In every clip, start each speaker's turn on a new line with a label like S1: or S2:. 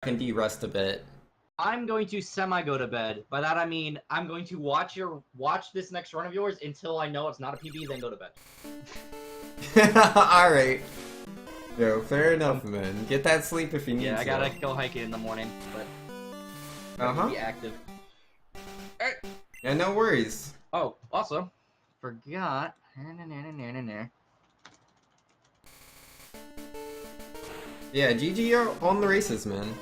S1: Indy rest a bit.
S2: I'm going to semi-go to bed. By that I mean I'm going to watch this next run of yours until I know it's not a PB, then go to bed.
S1: Alright. Yo, fair enough, man. Get that sleep if you need to.
S2: Yeah, I gotta go hiking in the morning, but be active. Alright.
S1: Yeah, no worries.
S2: Oh, also, forgot.
S1: Yeah, GG on the races, man.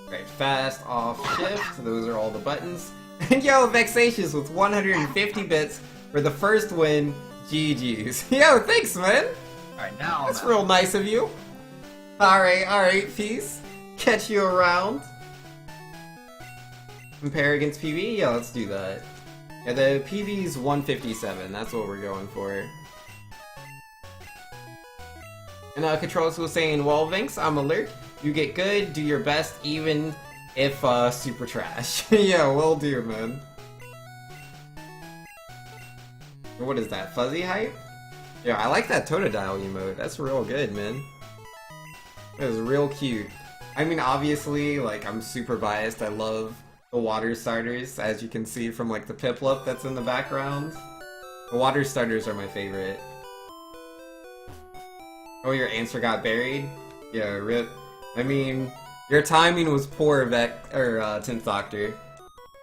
S1: Right, fast, off, shift. Those are all the buttons. And yo, Vexatious with 150 bits for the first win. GG's. Yo, thanks, man.
S2: Alright, now
S1: that's real nice of you. Alright, peace. Catch you around. Compare against PB? Yeah, let's do that. Yeah, the PB's 157. That's what we're going for. And Controls was saying, well, Vinx, I'm alert. You get good, do your best, even if super trash. Yeah, will do, man. What is that, fuzzy hype? Yeah, I like that Totodile emote. That's real good, man. It was real cute. I mean, obviously, like, I'm super biased. I love the water starters, as you can see from, like, the Piplup that's in the background. The water starters are my favorite. Oh, your answer got buried? Yeah, rip. I mean, your timing was poor, 10th Doctor.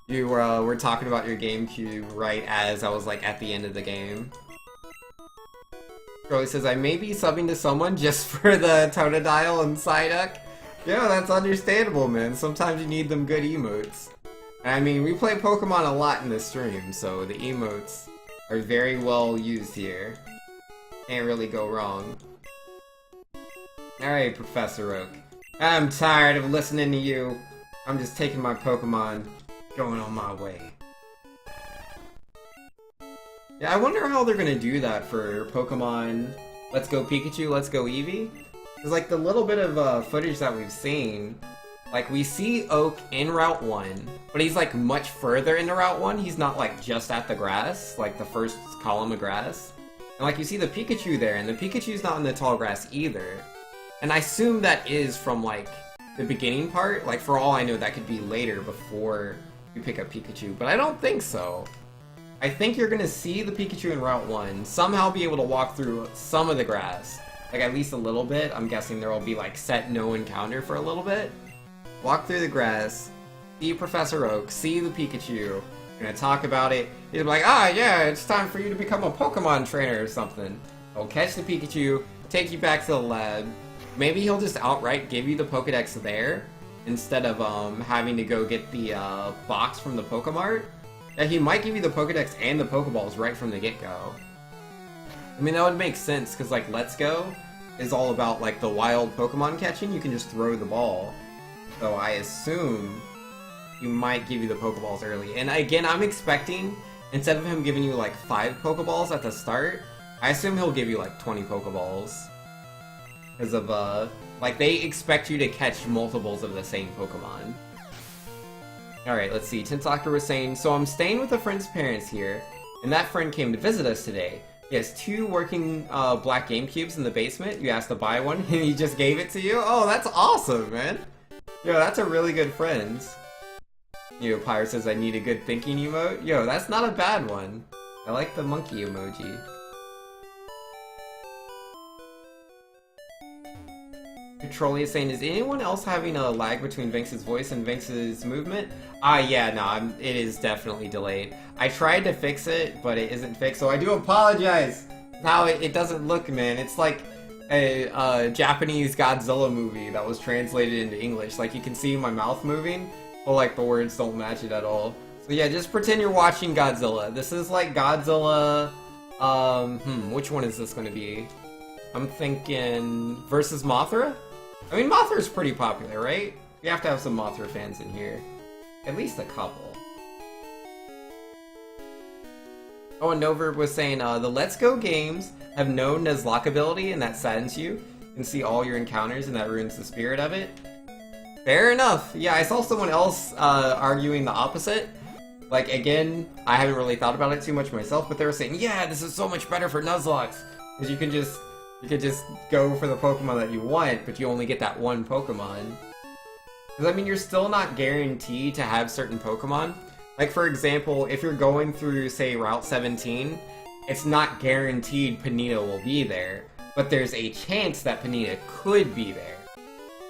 S1: You were talking about your GameCube right as I was, like, at the end of the game. Charlie says, I may be subbing to someone just for the Totodile and Psyduck. Yeah, that's understandable, man. Sometimes you need them good emotes. I mean, we play Pokemon a lot in this stream, so the emotes are very well used here. Can't really go wrong. Alright, Professor Oak. I'm tired of listening to you. I'm just taking my Pokemon, going on my way. Yeah, I wonder how they're gonna do that for Pokemon Let's Go Pikachu, Let's Go Eevee. Because, like, the little bit of footage that we've seen, like, we see Oak in Route 1, but he's, like, much further into Route 1. He's not, like, just at the grass, like, the first column of grass. And, like, you see the Pikachu there, and the Pikachu's not in the tall grass either. And I assume that is from, like, the beginning part. Like, for all I know, that could be later before you pick up Pikachu, but I don't think so. I think you're gonna see the Pikachu in Route 1, somehow be able to walk through some of the grass. Like, at least a little bit. I'm guessing there will be, like, set no encounter for a little bit. Walk through the grass, see Professor Oak, see the Pikachu, you're gonna talk about it. He'll be like, ah, yeah, it's time for you to become a Pokemon trainer or something. He'll catch the Pikachu, take you back to the lab. Maybe he'll just outright give you the Pokedex there, instead of having to go get the box from the Pokemart. Yeah, he might give you the Pokedex and the Pokeballs right from the get-go. I mean, that would make sense, because, like, Let's Go is all about, like, the wild Pokemon catching. You can just throw the ball. So I assume he might give you the Pokeballs early. And again, I'm expecting, instead of him giving you, like, 5 Pokeballs at the start, I assume he'll give you, like, 20 Pokeballs. Because of, like, they expect you to catch multiples of the same Pokemon. Alright, let's see. Tensoctor was saying, so I'm staying with a friend's parents here, and that friend came to visit us today. He has 2 working black GameCubes in the basement. You asked to buy one, and he just gave it to you? Oh, that's awesome, man! Yo, that's a really good friend. Yo, Pyre says I need a good thinking emote. Yo, that's not a bad one. I like the monkey emoji. Trolley is saying, is anyone else having a lag between Vinx's voice and Vinx's movement? Yeah, no, it is definitely delayed. I tried to fix it, but it isn't fixed, so I do apologize! How it doesn't look, man. It's like a Japanese Godzilla movie that was translated into English. Like, you can see my mouth moving, but, like, the words don't match it at all. So yeah, just pretend you're watching Godzilla. This is like Godzilla, which one is this gonna be? I'm thinking versus Mothra? I mean, Mothra's pretty popular, right? We have to have some Mothra fans in here. At least a couple. Oh, and Nover was saying, the Let's Go games have no Nuzlocke ability, and that saddens you. You can see all your encounters, and that ruins the spirit of it. Fair enough. Yeah, I saw someone else arguing the opposite. Like, again, I haven't really thought about it too much myself, but they were saying, yeah, this is so much better for Nuzlocke. Because you can just You could just go for the Pokemon that you want, but you only get that one Pokemon. Because, I mean, you're still not guaranteed to have certain Pokemon. Like, for example, if you're going through, say, Route 17, it's not guaranteed Ponyta will be there, but there's a chance that Ponyta could be there.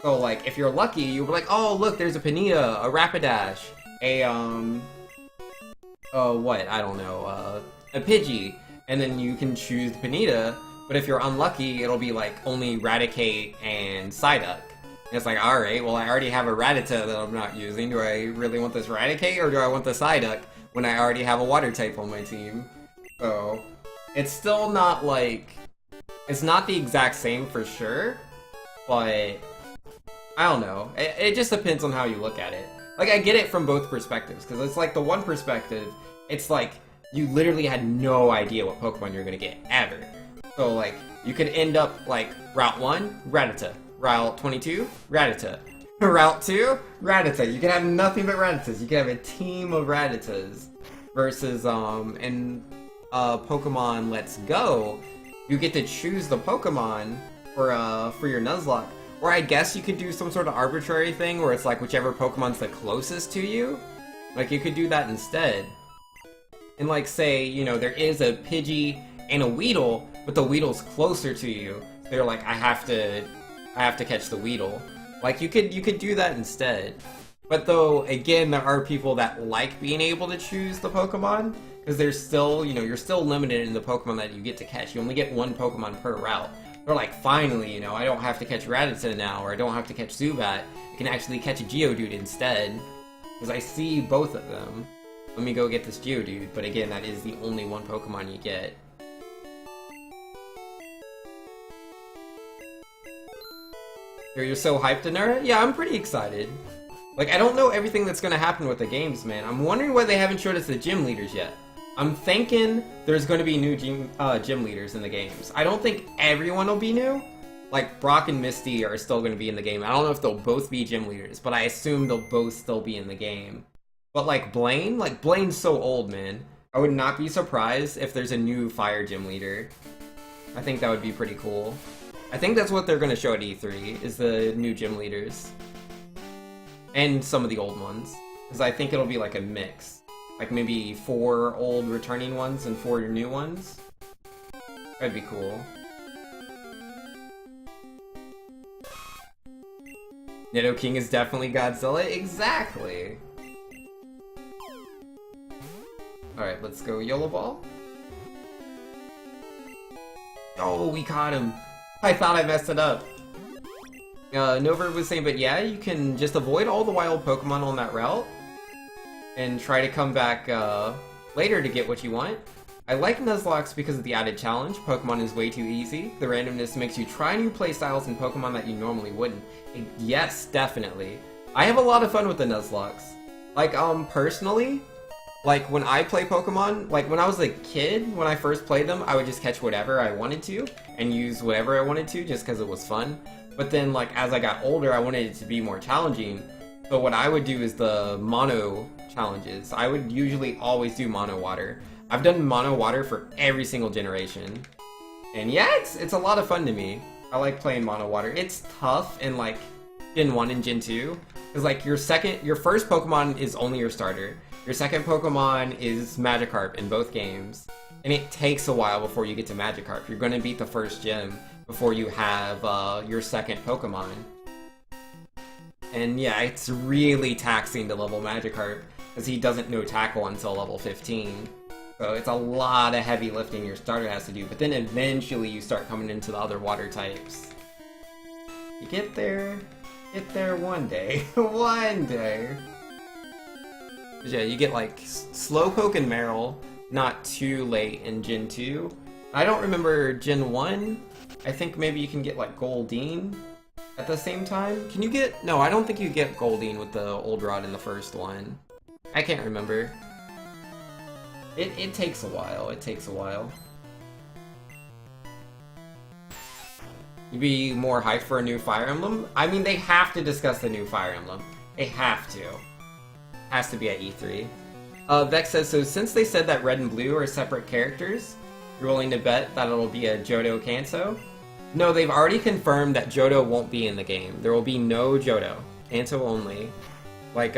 S1: So, like, if you're lucky, you'll be like, oh, look, there's a Ponyta, a Rapidash, a Pidgey, and then you can choose Ponyta, but if you're unlucky, it'll be, like, only Raticate and Psyduck. And it's like, alright, well, I already have a Rattata that I'm not using. Do I really want this Raticate, or do I want the Psyduck when I already have a Water type on my team? So, it's still not, like... It's not the exact same for sure, but... I don't know. It just depends on how you look at it. Like, I get it from both perspectives, because it's like the one perspective, it's like, you literally had no idea what Pokemon you're gonna get, ever. So, like, you could end up, like, Route 1, Rattata. Route 22, Rattata. Route 2, Rattata. You can have nothing but Rattatas. You can have a team of Rattatas. Versus, in Pokemon Let's Go, you get to choose the Pokemon for your Nuzlocke. Or I guess you could do some sort of arbitrary thing where it's like whichever Pokemon's the closest to you. Like, you could do that instead. And like, say, you know, there is a Pidgey and a Weedle, but the Weedle's closer to you. So you're like, I have to catch the Weedle. Like, you could do that instead. But though, again, there are people that like being able to choose the Pokemon, because there's still, you know, you're still limited in the Pokemon that you get to catch. You only get one Pokemon per route. They're like, finally, you know, I don't have to catch Rattata now, or I don't have to catch Zubat. I can actually catch a Geodude instead. Because I see both of them. Let me go get this Geodude, but again, that is the only one Pokemon you get. You're so hyped, Anura? Yeah, I'm pretty excited. Like, I don't know everything that's gonna happen with the games, man. I'm wondering why they haven't showed us the gym leaders yet. I'm thinking there's going to be new gym leaders in the games. I don't think everyone will be new. Like, Brock and Misty are still going to be in the game. I don't know if they'll both be gym leaders, but I assume they'll both still be in the game. But like Blaine's so old, man. I would not be surprised if there's a new fire gym leader. I think that would be pretty cool. I think that's what they're going to show at E3, is the new gym leaders. And some of the old ones. Because I think it'll be like a mix. Like maybe 4 old returning ones and 4 new ones. That'd be cool. Nidoking is definitely Godzilla. Exactly! Alright, let's go Yellow Ball. Oh, we caught him! I thought I messed it up. Nova was saying, but yeah, you can just avoid all the wild Pokemon on that route. And try to come back later to get what you want. I like Nuzlocke because of the added challenge. Pokemon is way too easy. The randomness makes you try new playstyles and Pokemon that you normally wouldn't. And yes, definitely. I have a lot of fun with the Nuzlocks. Like, personally, like, when I play Pokemon, like, when I was a kid, when I first played them, I would just catch whatever I wanted to, and use whatever I wanted to, just because it was fun. But then, like, as I got older, I wanted it to be more challenging. So what I would do is the mono challenges. I would usually always do mono water. I've done mono water for every single generation. And yeah, it's a lot of fun to me. I like playing mono water. It's tough in like Gen 1 and Gen 2. Because like your first Pokemon is only your starter. Your second Pokemon is Magikarp in both games. And it takes a while before you get to Magikarp. You're going to beat the first gym before you have your second Pokemon. And yeah, it's really taxing to level Magikarp, because he doesn't know Tackle until level 15. So it's a lot of heavy lifting your starter has to do, but then eventually you start coming into the other water types. You get there one day. One day. But yeah, you get like Slowpoke and Marill, not too late in Gen 2. I don't remember Gen 1. I think maybe you can get like Goldeen at the same time. Can you get... No, I don't think you get Goldeen with the old rod in the first one. I can't remember. It takes a while. It takes a while. You'd be more hyped for a new Fire Emblem? I mean, they have to discuss the new Fire Emblem. They have to. Has to be at E3. Vex says, so since they said that Red and Blue are separate characters, you're willing to bet that it'll be a Johto Kanto? No, they've already confirmed that Johto won't be in the game. There will be no Johto. Kanto only. Like,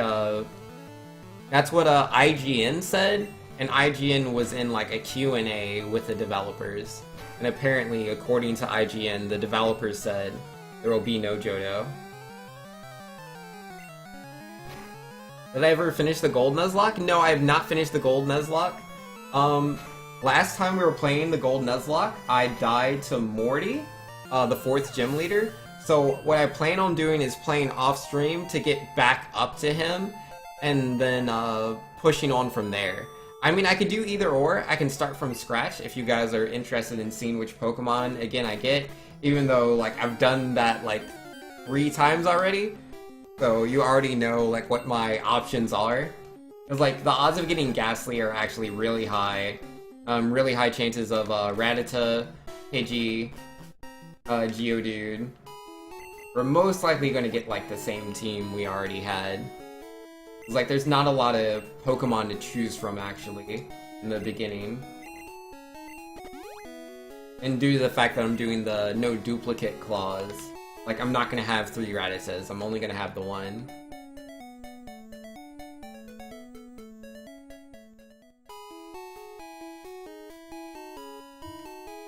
S1: that's what IGN said, and IGN was in like a Q&A with the developers. And apparently, according to IGN, the developers said there will be no Johto. Did I ever finish the Gold Nuzlocke? No, I have not finished the Gold Nuzlocke. Last time we were playing the Gold Nuzlocke, I died to Morty, the 4th gym leader. So what I plan on doing is playing off stream to get back up to him, and then pushing on from there. I mean, I could do either or. I can start from scratch if you guys are interested in seeing which Pokemon, again, I get. Even though, like, I've done that, like, 3 times already. So you already know, like, what my options are. Because, like, the odds of getting Ghastly are actually really high. Really high chances of Rattata, Pidgey, Geodude. We're most likely going to get, like, the same team we already had. It's like, there's not a lot of Pokemon to choose from, actually, in the beginning. And due to the fact that I'm doing the no duplicate clause, like, I'm not gonna have 3 Rattatas, I'm only gonna have the 1.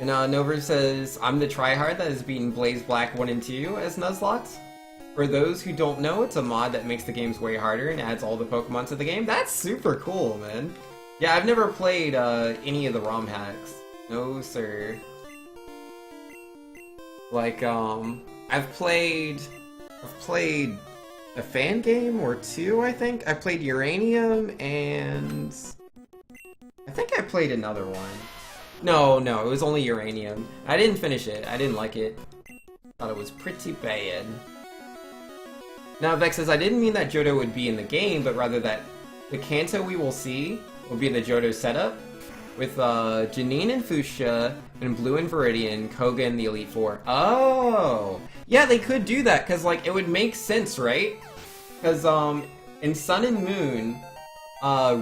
S1: And Nover says, I'm the tryhard that has beaten Blaze Black 1 and 2 as Nuzlocke. For those who don't know, it's a mod that makes the games way harder and adds all the Pokemon to the game. That's super cool, man. Yeah, I've never played any of the ROM hacks. No, sir. Like, I've played a fan game or 2, I think. I played Uranium, and I think I played another one. No, it was only Uranium. I didn't finish it. I didn't like it. Thought it was pretty bad. Now, Vex says, I didn't mean that Johto would be in the game, but rather that the Kanto we will see will be the Johto setup, with Janine and Fuchsia, and Blue and Viridian, Koga and the Elite Four. Oh! Yeah, they could do that, because, like, it would make sense, right? Because, in Sun and Moon,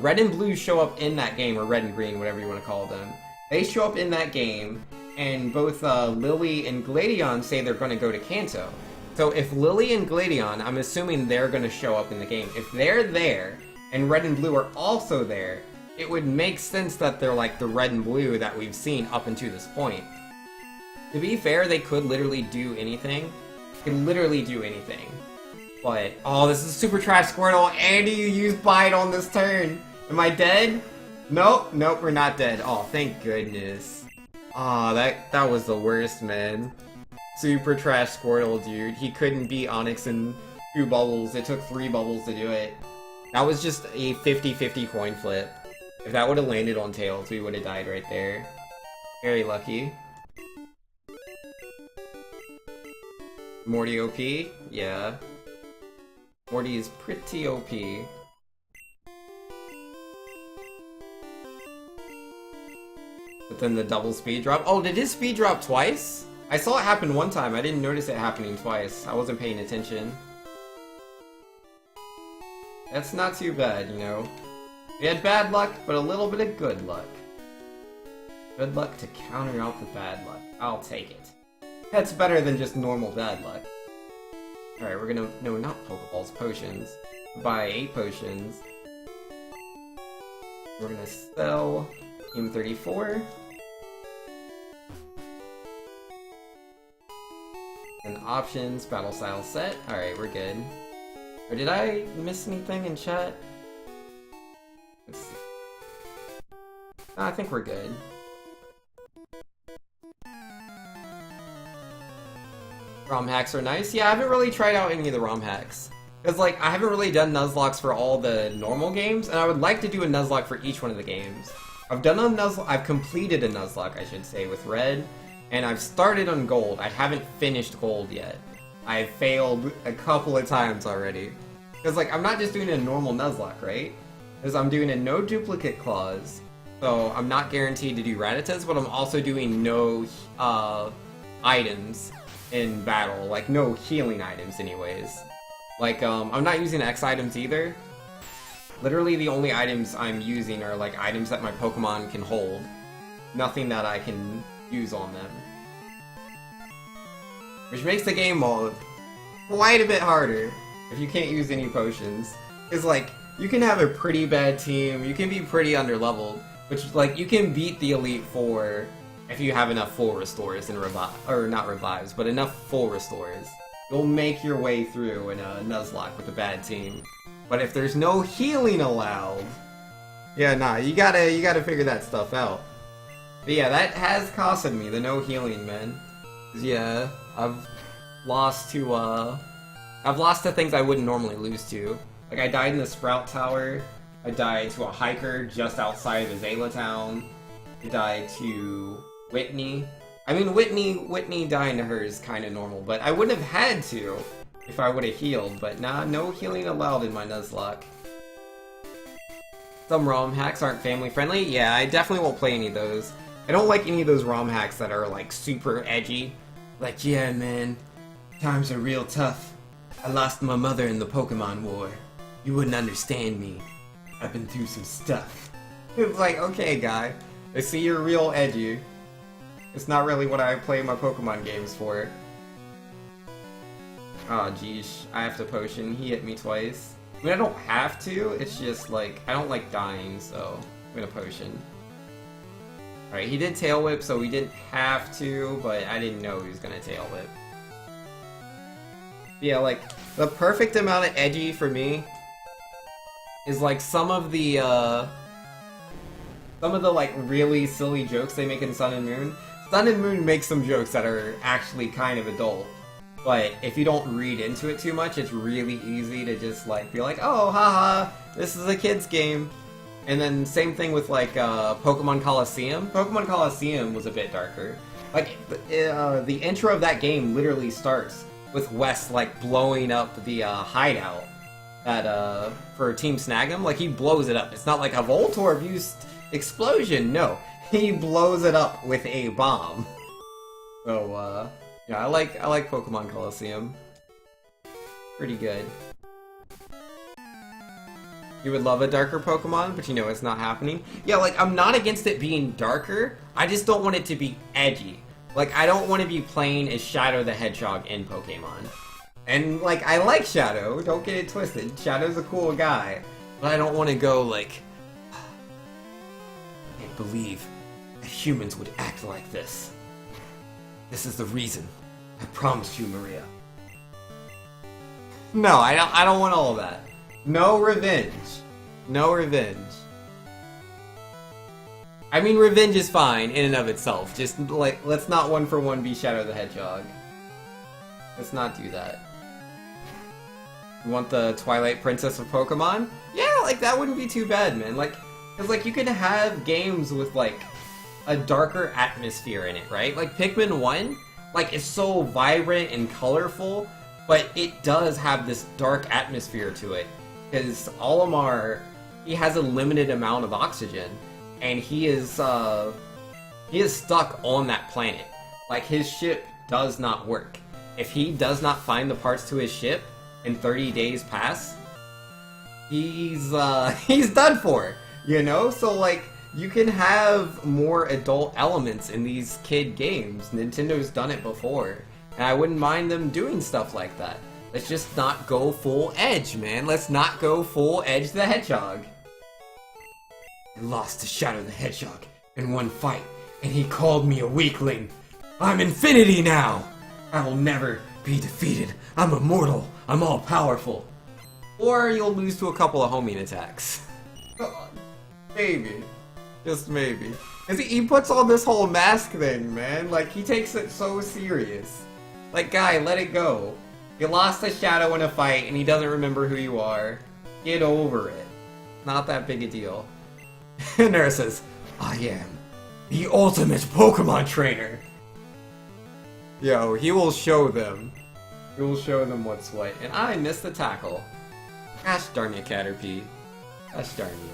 S1: Red and Blue show up in that game, or Red and Green, whatever you want to call them. They show up in that game, and both Lily and Gladion say they're going to go to Kanto. So if Lily and Gladion, I'm assuming they're going to show up in the game. If they're there, and Red and Blue are also there, it would make sense that they're like the Red and Blue that we've seen up until this point. To be fair, they could literally do anything. They could literally do anything. But, oh, this is super trash, Squirtle. Andy, you used Bite on this turn. Am I dead? Nope, we're not dead. Oh, thank goodness. Oh, that was the worst, man. Super trash Squirtle, dude. He couldn't beat Onix in 2 bubbles. It took 3 bubbles to do it. That was just a 50-50 coin flip. If that would have landed on Tails, we would have died right there. Very lucky. Morty OP? Yeah. Morty is pretty OP. But then the double speed drop. Oh, did his speed drop twice? I saw it happen one time. I didn't notice it happening twice. I wasn't paying attention. That's not too bad, you know. We had bad luck, but a little bit of good luck. Good luck to counter out the bad luck. I'll take it. That's better than just normal bad luck. Alright, we're gonna... No, not Pokeballs, potions. Buy 8 potions. We're gonna sell Team 34. And options, battle style set. Alright, we're good. Or did I miss anything in chat? Let's see. No, I think we're good. ROM hacks are nice. Yeah, I haven't really tried out any of the ROM hacks. Because, like, I haven't really done Nuzlocks for all the normal games, and I would like to do a Nuzlocke for each one of the games. I've completed a Nuzlocke, I should say, with Red, and I've started on Gold. I haven't finished Gold yet. I've failed a couple of times already. Because, like, I'm not just doing a normal Nuzlocke, right? Because I'm doing a no duplicate clause, so I'm not guaranteed to do Rattatas, but I'm also doing no items in battle, like no healing items anyways. Like, I'm not using X items either. Literally the only items I'm using are like items that my Pokemon can hold. Nothing that I can use on them. which makes the game mode quite a bit harder if you can't use any potions. Because, like, you can have a pretty bad team, you can be pretty underleveled, which, like, you can beat the Elite Four if you have enough full restores and not revives, but enough full restores. You'll make your way through in a Nuzlocke with a bad team. But if there's no healing allowed, yeah, nah, you gotta figure that stuff out. But yeah, that has costed me, the no healing, man. 'Cause yeah, I've lost to things I wouldn't normally lose to. Like, I died in the Sprout Tower, I died to a hiker just outside of Azala Town, I died to Whitney. I mean, Whitney dying to her is kind of normal, but I wouldn't have had to if I would have healed, but nah, no healing allowed in my Nuzlocke. Some ROM hacks aren't family friendly. Yeah, I definitely won't play any of those. I don't like any of those ROM hacks that are, like, super edgy. Like, yeah, man, times are real tough. I lost my mother in the Pokemon War. You wouldn't understand me. I've been through some stuff. It's like, okay, guy, I see you're real edgy. It's not really what I play my Pokemon games for. Oh, geez, I have to potion. He hit me twice. I mean, I don't have to, it's just, like, I don't like dying, so I'm gonna potion. Alright, he did Tail Whip, so we didn't have to, but I didn't know he was gonna Tail Whip. Yeah, like, the perfect amount of edgy for me is, like, some of the, like, really silly jokes they make in Sun and Moon. Sun and Moon makes some jokes that are actually kind of adult. But if you don't read into it too much, it's really easy to just, like, be like, oh, haha, this is a kid's game. And then same thing with, like, Pokemon Coliseum. Pokemon Coliseum was a bit darker. Like, the intro of that game literally starts with Wes, like, blowing up the hideout at, for Team Snag'em. Like, he blows it up. It's not like a Voltorb-used explosion, no. He blows it up with a bomb. So, yeah, I like Pokemon Coliseum. Pretty good. You would love a darker Pokemon, but you know it's not happening. Yeah, like, I'm not against it being darker, I just don't want it to be edgy. Like, I don't want to be playing as Shadow the Hedgehog in Pokemon. And, like, I like Shadow, don't get it twisted. Shadow's a cool guy. But I don't want to go, like, I can't believe that humans would act like this. This is the reason. I promised you, Maria. No, I don't want all of that. No revenge. No revenge. I mean, revenge is fine in and of itself. Just, like, let's not one-for-one be Shadow the Hedgehog. Let's not do that. You want the Twilight Princess of Pokemon? Yeah, like, that wouldn't be too bad, man. Like, because, like, you could have games with, like, a darker atmosphere in it, right? Like, Pikmin 1, like, it's so vibrant and colorful, but it does have this dark atmosphere to it. Because Olimar, he has a limited amount of oxygen, and he is stuck on that planet. Like, his ship does not work. If he does not find the parts to his ship, and 30 days pass, he's done for, you know? So, like, you can have more adult elements in these kid games. Nintendo's done it before, and I wouldn't mind them doing stuff like that. Let's just not go full edge, man. Let's not go full Edge the Hedgehog. I lost to Shadow the Hedgehog in one fight, and he called me a weakling. I'm Infinity now! I will never be defeated. I'm immortal. I'm all-powerful. Or you'll lose to a couple of homing attacks. Maybe. Just maybe. Cause he puts on this whole mask thing, man. Like, he takes it so serious. Like, guy, let it go. You lost to Shadow in a fight, and he doesn't remember who you are. Get over it. Not that big a deal. And Nara says, I am the ultimate Pokemon trainer. Yo, he will show them. He will show them what's what. And I missed the tackle. Gosh darn you, Caterpie. Gosh darn you.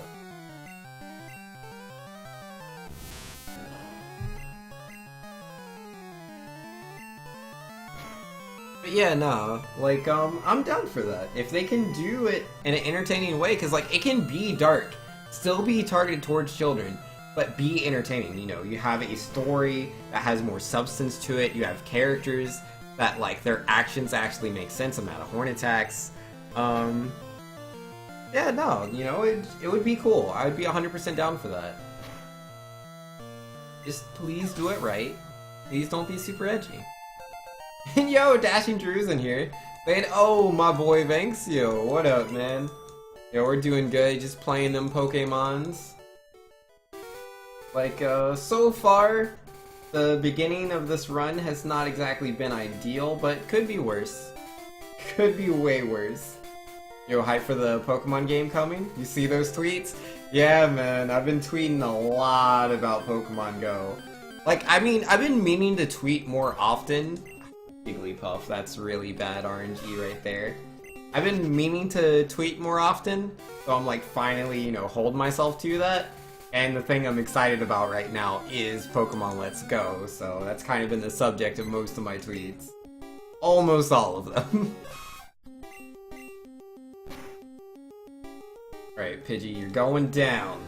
S1: But yeah, no, like, I'm down for that. If they can do it in an entertaining way, because, like, it can be dark, still be targeted towards children, but be entertaining, you know? You have a story that has more substance to it, you have characters that like their actions actually make sense. I'm out of horn attacks. Yeah, no, you know, it would be cool. I would be 100% down for that. Just please do it right. Please don't be super edgy. And yo, Dashing Drew's in here. Saying, oh, my boy Vanxio, what up, man? Yeah, we're doing good, just playing them Pokemons. Like, so far, the beginning of this run has not exactly been ideal, but could be worse. Could be way worse. Yo, hype for the Pokemon game coming? You see those tweets? Yeah, man, I've been tweeting a lot about Pokemon Go. Like, I mean, I've been meaning to tweet more often. Jigglypuff, that's really bad RNG right there. I've been meaning to tweet more often, so I'm like finally, you know, hold myself to that. And the thing I'm excited about right now is Pokemon Let's Go, so that's kind of been the subject of most of my tweets. Almost all of them. Alright, Pidgey, you're going down.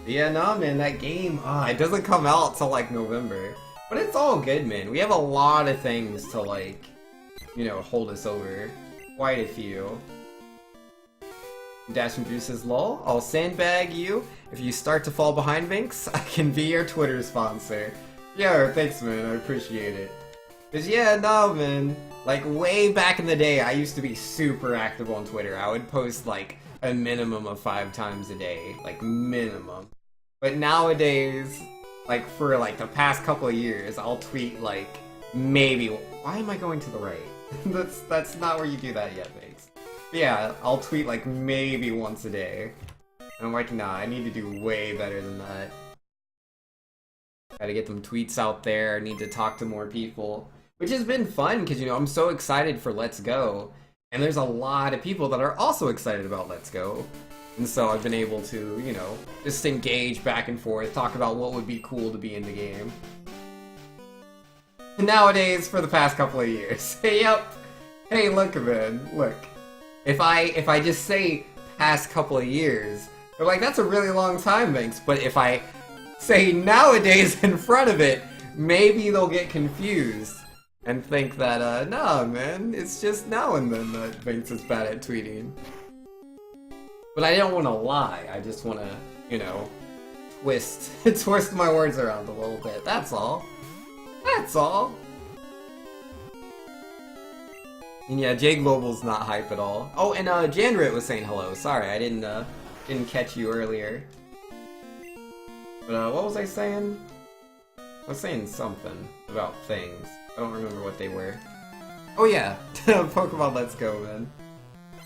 S1: Yeah, nah, man, that game, it doesn't come out till like November. But it's all good, man. We have a lot of things to like, you know, hold us over. Quite a few. Dashing Drew says, lol, I'll sandbag you. If you start to fall behind, Vinx, I can be your Twitter sponsor. Yeah, thanks, man, I appreciate it. Cause yeah, no, man. Like, way back in the day, I used to be super active on Twitter. I would post, like, a minimum of 5 times a day. Like, minimum. But nowadays, like, for, like, the past couple of years, I'll tweet, like, maybe... Why am I going to the right? That's not where you do that yet, Vinx. Yeah, I'll tweet, like, maybe once a day. And I'm like, nah, I need to do way better than that. Gotta get them tweets out there, I need to talk to more people. Which has been fun, because, you know, I'm so excited for Let's Go. And there's a lot of people that are also excited about Let's Go. And so I've been able to, you know, just engage back and forth, talk about what would be cool to be in the game. And nowadays, for the past couple of years. Yep. Hey, look, man, look. If I just say past couple of years, they're like, that's a really long time, Vinx. But if I say nowadays in front of it, maybe they'll get confused. And think that, nah, man, it's just now and then that Vinx is bad at tweeting. But I don't want to lie, I just want to, you know, twist my words around a little bit, that's all. That's all. And yeah, Jay Global's not hype at all. Oh, and Jandrit was saying hello, sorry, I didn't catch you earlier. But, what was I saying? I was saying something about things. I don't remember what they were. Oh yeah, Pokemon Let's Go, man.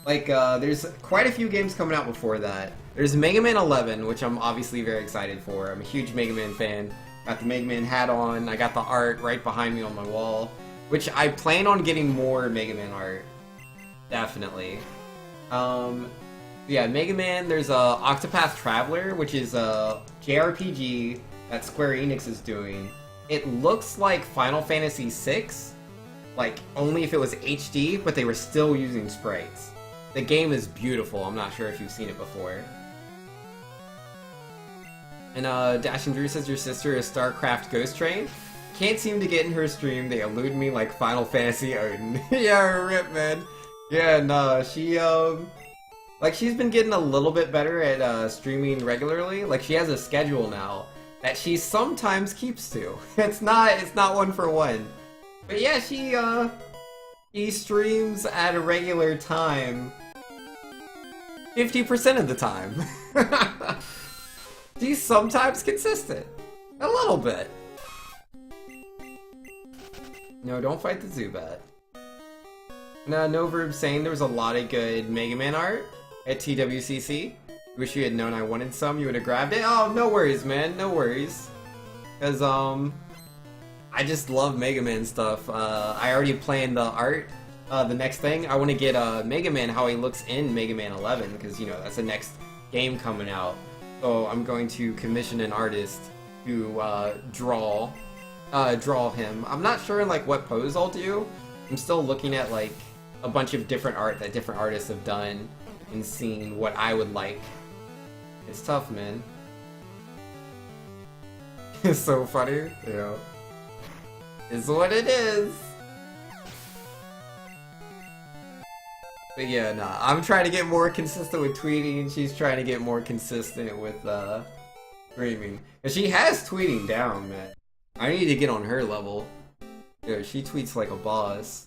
S1: Like, there's quite a few games coming out before that. There's Mega Man 11, which I'm obviously very excited for. I'm a huge Mega Man fan. Got the Mega Man hat on, I got the art right behind me on my wall. Which I plan on getting more Mega Man art. Definitely. Yeah, Mega Man, there's Octopath Traveler, which is a JRPG that Square Enix is doing. It looks like Final Fantasy VI, like only if it was HD, but they were still using sprites. The game is beautiful, I'm not sure if you've seen it before. And Dashing Drew says your sister is StarCraft Ghost Train. Can't seem to get in her stream, they elude me like Final Fantasy Odin. Yeah, rip, man. Yeah, nah, she, like she's been getting a little bit better at streaming regularly. Like she has a schedule now that she sometimes keeps to. It's not one for one. But yeah, she streams at a regular time 50% of the time. She's sometimes consistent. A little bit. No, don't fight the Zubat. No Verb saying there was a lot of good Mega Man art at TWCC. Wish you had known I wanted some, you would have grabbed it. Oh, no worries, man, no worries. Because, I just love Mega Man stuff. I already planned the art. The next thing, I want to get Mega Man, how he looks in Mega Man 11, because, you know, that's the next game coming out. So I'm going to commission an artist to draw him. I'm not sure, like, what pose I'll do. I'm still looking at, like, a bunch of different art that different artists have done and seeing what I would like. It's tough, man. It's so funny, you know. Is what it is. But yeah, nah, I'm trying to get more consistent with tweeting, and she's trying to get more consistent with streaming. And she has tweeting down, man. I need to get on her level. Yo, she tweets like a boss.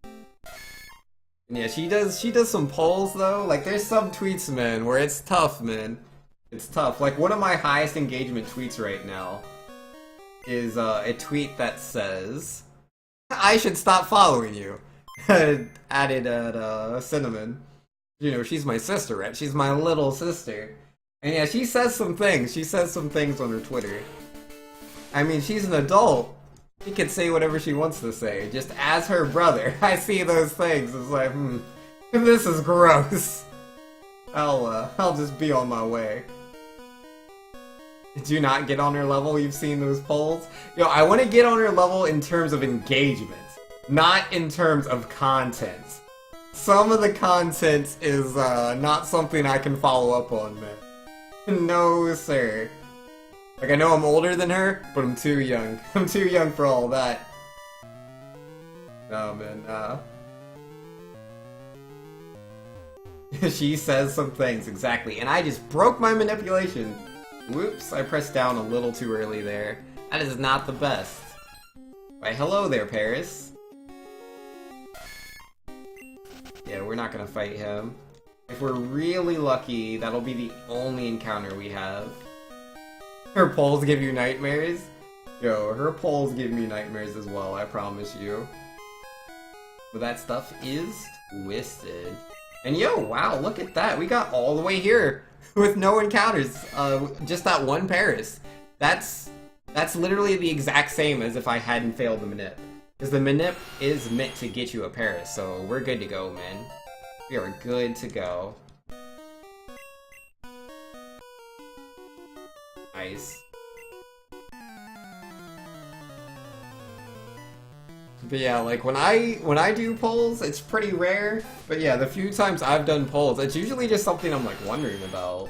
S1: And yeah, she does some polls though. Like there's some tweets, man, where it's tough, man. It's tough. Like one of my highest engagement tweets right now is a tweet that says, "I should stop following you." Added at Cinnamon. You know, she's my sister, right? She's my little sister. And yeah, she says some things. She says some things on her Twitter. I mean, she's an adult. She can say whatever she wants to say. Just as her brother, I see those things. It's like, this is gross. I'll just be on my way. Did you not get on her level? You've seen those polls? Yo, I want to get on her level in terms of engagement, not in terms of content. Some of the content is not something I can follow up on, man. No, sir. Like, I know I'm older than her, but I'm too young. I'm too young for all that. No, man, she says some things, exactly. And I just broke my manipulation. Whoops, I pressed down a little too early there. That is not the best. Why, hello there, Paris. Yeah, we're not gonna fight him. If we're really lucky, that'll be the only encounter we have. Her polls give you nightmares? Yo, her polls give me nightmares as well, I promise you. But that stuff is twisted. And yo, wow, look at that. We got all the way here with no encounters. Just that one Paris. That's literally the exact same as if I hadn't failed the manip. Because the manip is meant to get you a Paris, so we're good to go, man. We are good to go. Nice. But yeah, like when I do polls, it's pretty rare. But yeah, the few times I've done polls, it's usually just something I'm like wondering about.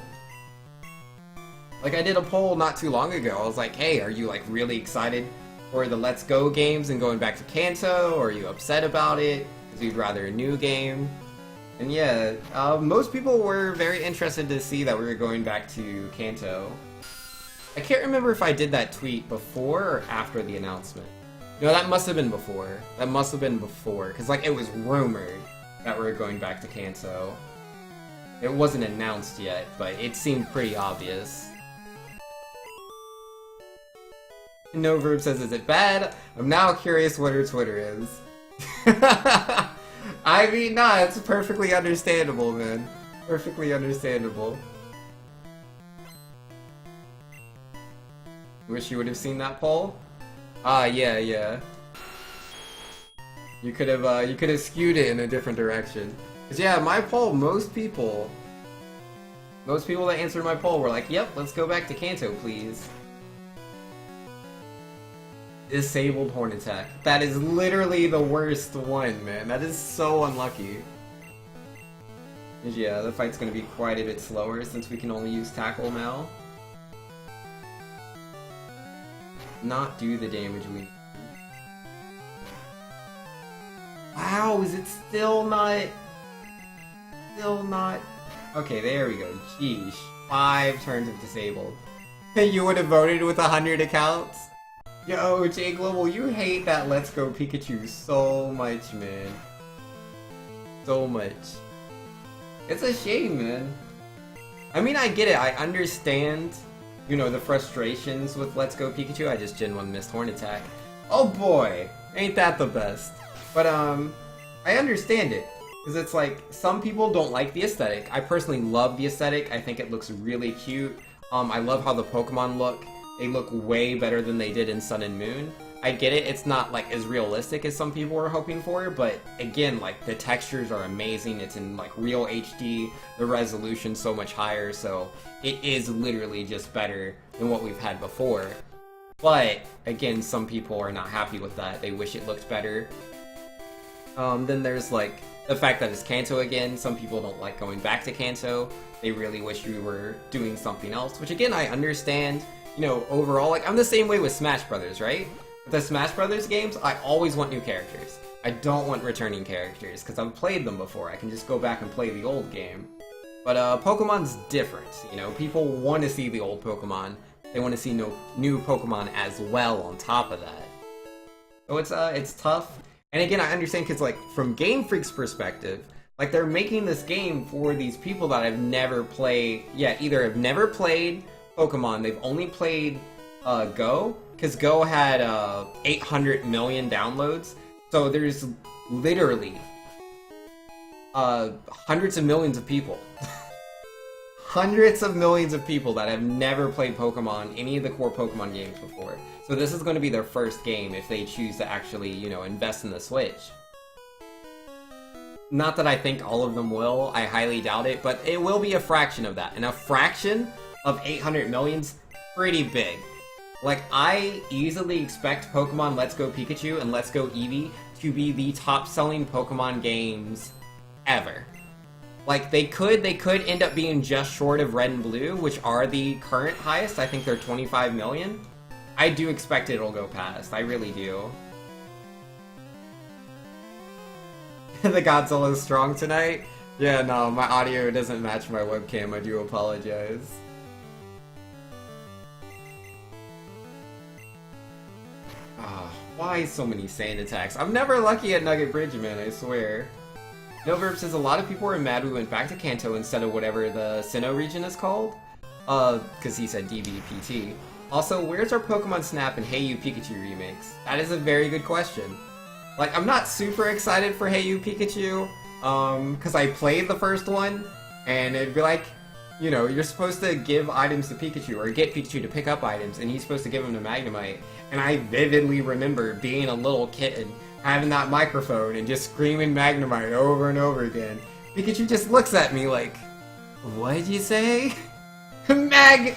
S1: Like I did a poll not too long ago. I was like, hey, are you like really excited for the Let's Go games and going back to Kanto? Or are you upset about it because you'd rather a new game? And yeah, most people were very interested to see that we were going back to Kanto. I can't remember if I did that tweet before or after the announcement. No, that must have been before. That must have been before, because like it was rumored that we were going back to Kanto. It wasn't announced yet, but it seemed pretty obvious. No Verb says, is it bad? I'm now curious what her Twitter is. I mean, nah, it's perfectly understandable, man. Perfectly understandable. Wish you would have seen that poll? Ah, yeah. You could have skewed it in a different direction. Cause yeah, my poll, most people that answered my poll were like, yep, let's go back to Kanto, please. Disabled horn attack. That is literally the worst one, man. That is so unlucky. Yeah, the fight's gonna be quite a bit slower since we can only use tackle now. Not do the damage we need. Wow, is it still not? Okay, there we go. Jeez. 5 turns of disabled. You would have voted with 100 accounts? Yo, J Global, you hate that Let's Go Pikachu so much, man. So much. It's a shame, man. I mean, I get it. I understand, you know, the frustrations with Let's Go Pikachu. I just Gen 1 missed Horn Attack. Oh boy! Ain't that the best. But, I understand it. Because it's like, some people don't like the aesthetic. I personally love the aesthetic. I think it looks really cute. I love how the Pokemon look. They look way better than they did in Sun and Moon. I get it, it's not like as realistic as some people were hoping for, but again, like the textures are amazing, it's in like real HD, the resolution's so much higher, so it is literally just better than what we've had before. But again, some people are not happy with that, they wish it looked better. Then there's like the fact that it's Kanto again, some people don't like going back to Kanto, they really wish we were doing something else, which again, I understand. you know, overall, like, I'm the same way with Smash Brothers, right? With the Smash Brothers games, I always want new characters. I don't want returning characters, because I've played them before. I can just go back and play the old game. But Pokemon's different, you know? People want to see the old Pokemon. They want to see new Pokemon as well on top of that. So it's tough. And again, I understand, because, like, from Game Freak's perspective, like, they're making this game for these people that have never played... Yeah, either have never played Pokemon, they've only played Go, because Go had 800 million downloads. So there's literally hundreds of millions of people. Hundreds of millions of people that have never played Pokemon, any of the core Pokemon games before. So this is going to be their first game if they choose to actually, you know, invest in the Switch. Not that I think all of them will, I highly doubt it, but it will be a fraction of that. And a fraction of 800 million's pretty big. Like, I easily expect Pokemon Let's Go Pikachu and Let's Go Eevee to be the top-selling Pokemon games ever. Like, they could end up being just short of Red and Blue, which are the current highest. I think they're 25 million. I do expect it'll go past. I really do. The Godzilla is strong tonight? Yeah, no, my audio doesn't match my webcam. I do apologize. Why so many sand attacks? I'm never lucky at Nugget Bridge, man, I swear. Noverb says a lot of people were mad we went back to Kanto instead of whatever the Sinnoh region is called. Because he said DVPT. Also, where's our Pokemon Snap and Hey You Pikachu remakes? That is a very good question. Like, I'm not super excited for Hey You Pikachu, because I played the first one, and it'd be like, you know, you're supposed to give items to Pikachu, or get Pikachu to pick up items, and he's supposed to give them to Magnemite. And I vividly remember being a little kid, having that microphone, and just screaming Magnemite over and over again. Pikachu just looks at me like, what'd you say? Magnemite!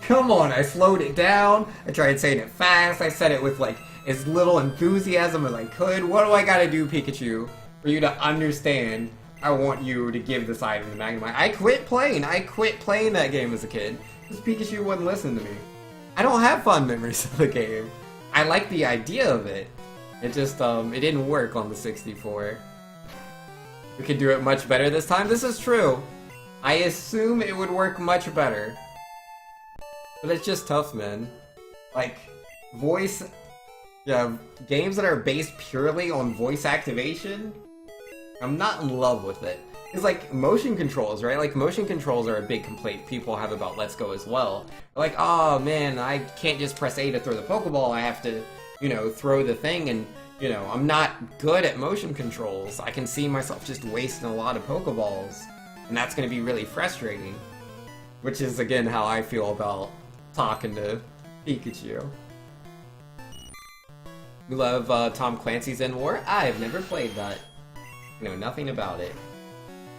S1: Come on, I slowed it down, I tried saying it fast, I said it with, like, as little enthusiasm as I could. What do I gotta do, Pikachu, for you to understand I want you to give this item to Magnemite? I quit playing that game as a kid, because Pikachu wouldn't listen to me. I don't have fond memories of the game. I like the idea of it. It just, it didn't work on the 64. We could do it much better this time. This is true. I assume it would work much better. But it's just tough, man. Like, voice... Yeah, games that are based purely on voice activation, I'm not in love with it. It's like motion controls, right? Like, motion controls are a big complaint people have about Let's Go as well. They're like, oh man, I can't just press A to throw the Pokeball, I have to, you know, throw the thing, and, you know, I'm not good at motion controls. I can see myself just wasting a lot of Pokeballs, and that's going to be really frustrating. Which is, again, how I feel about talking to Pikachu. We love Tom Clancy's End War. I've never played that. I know nothing about it.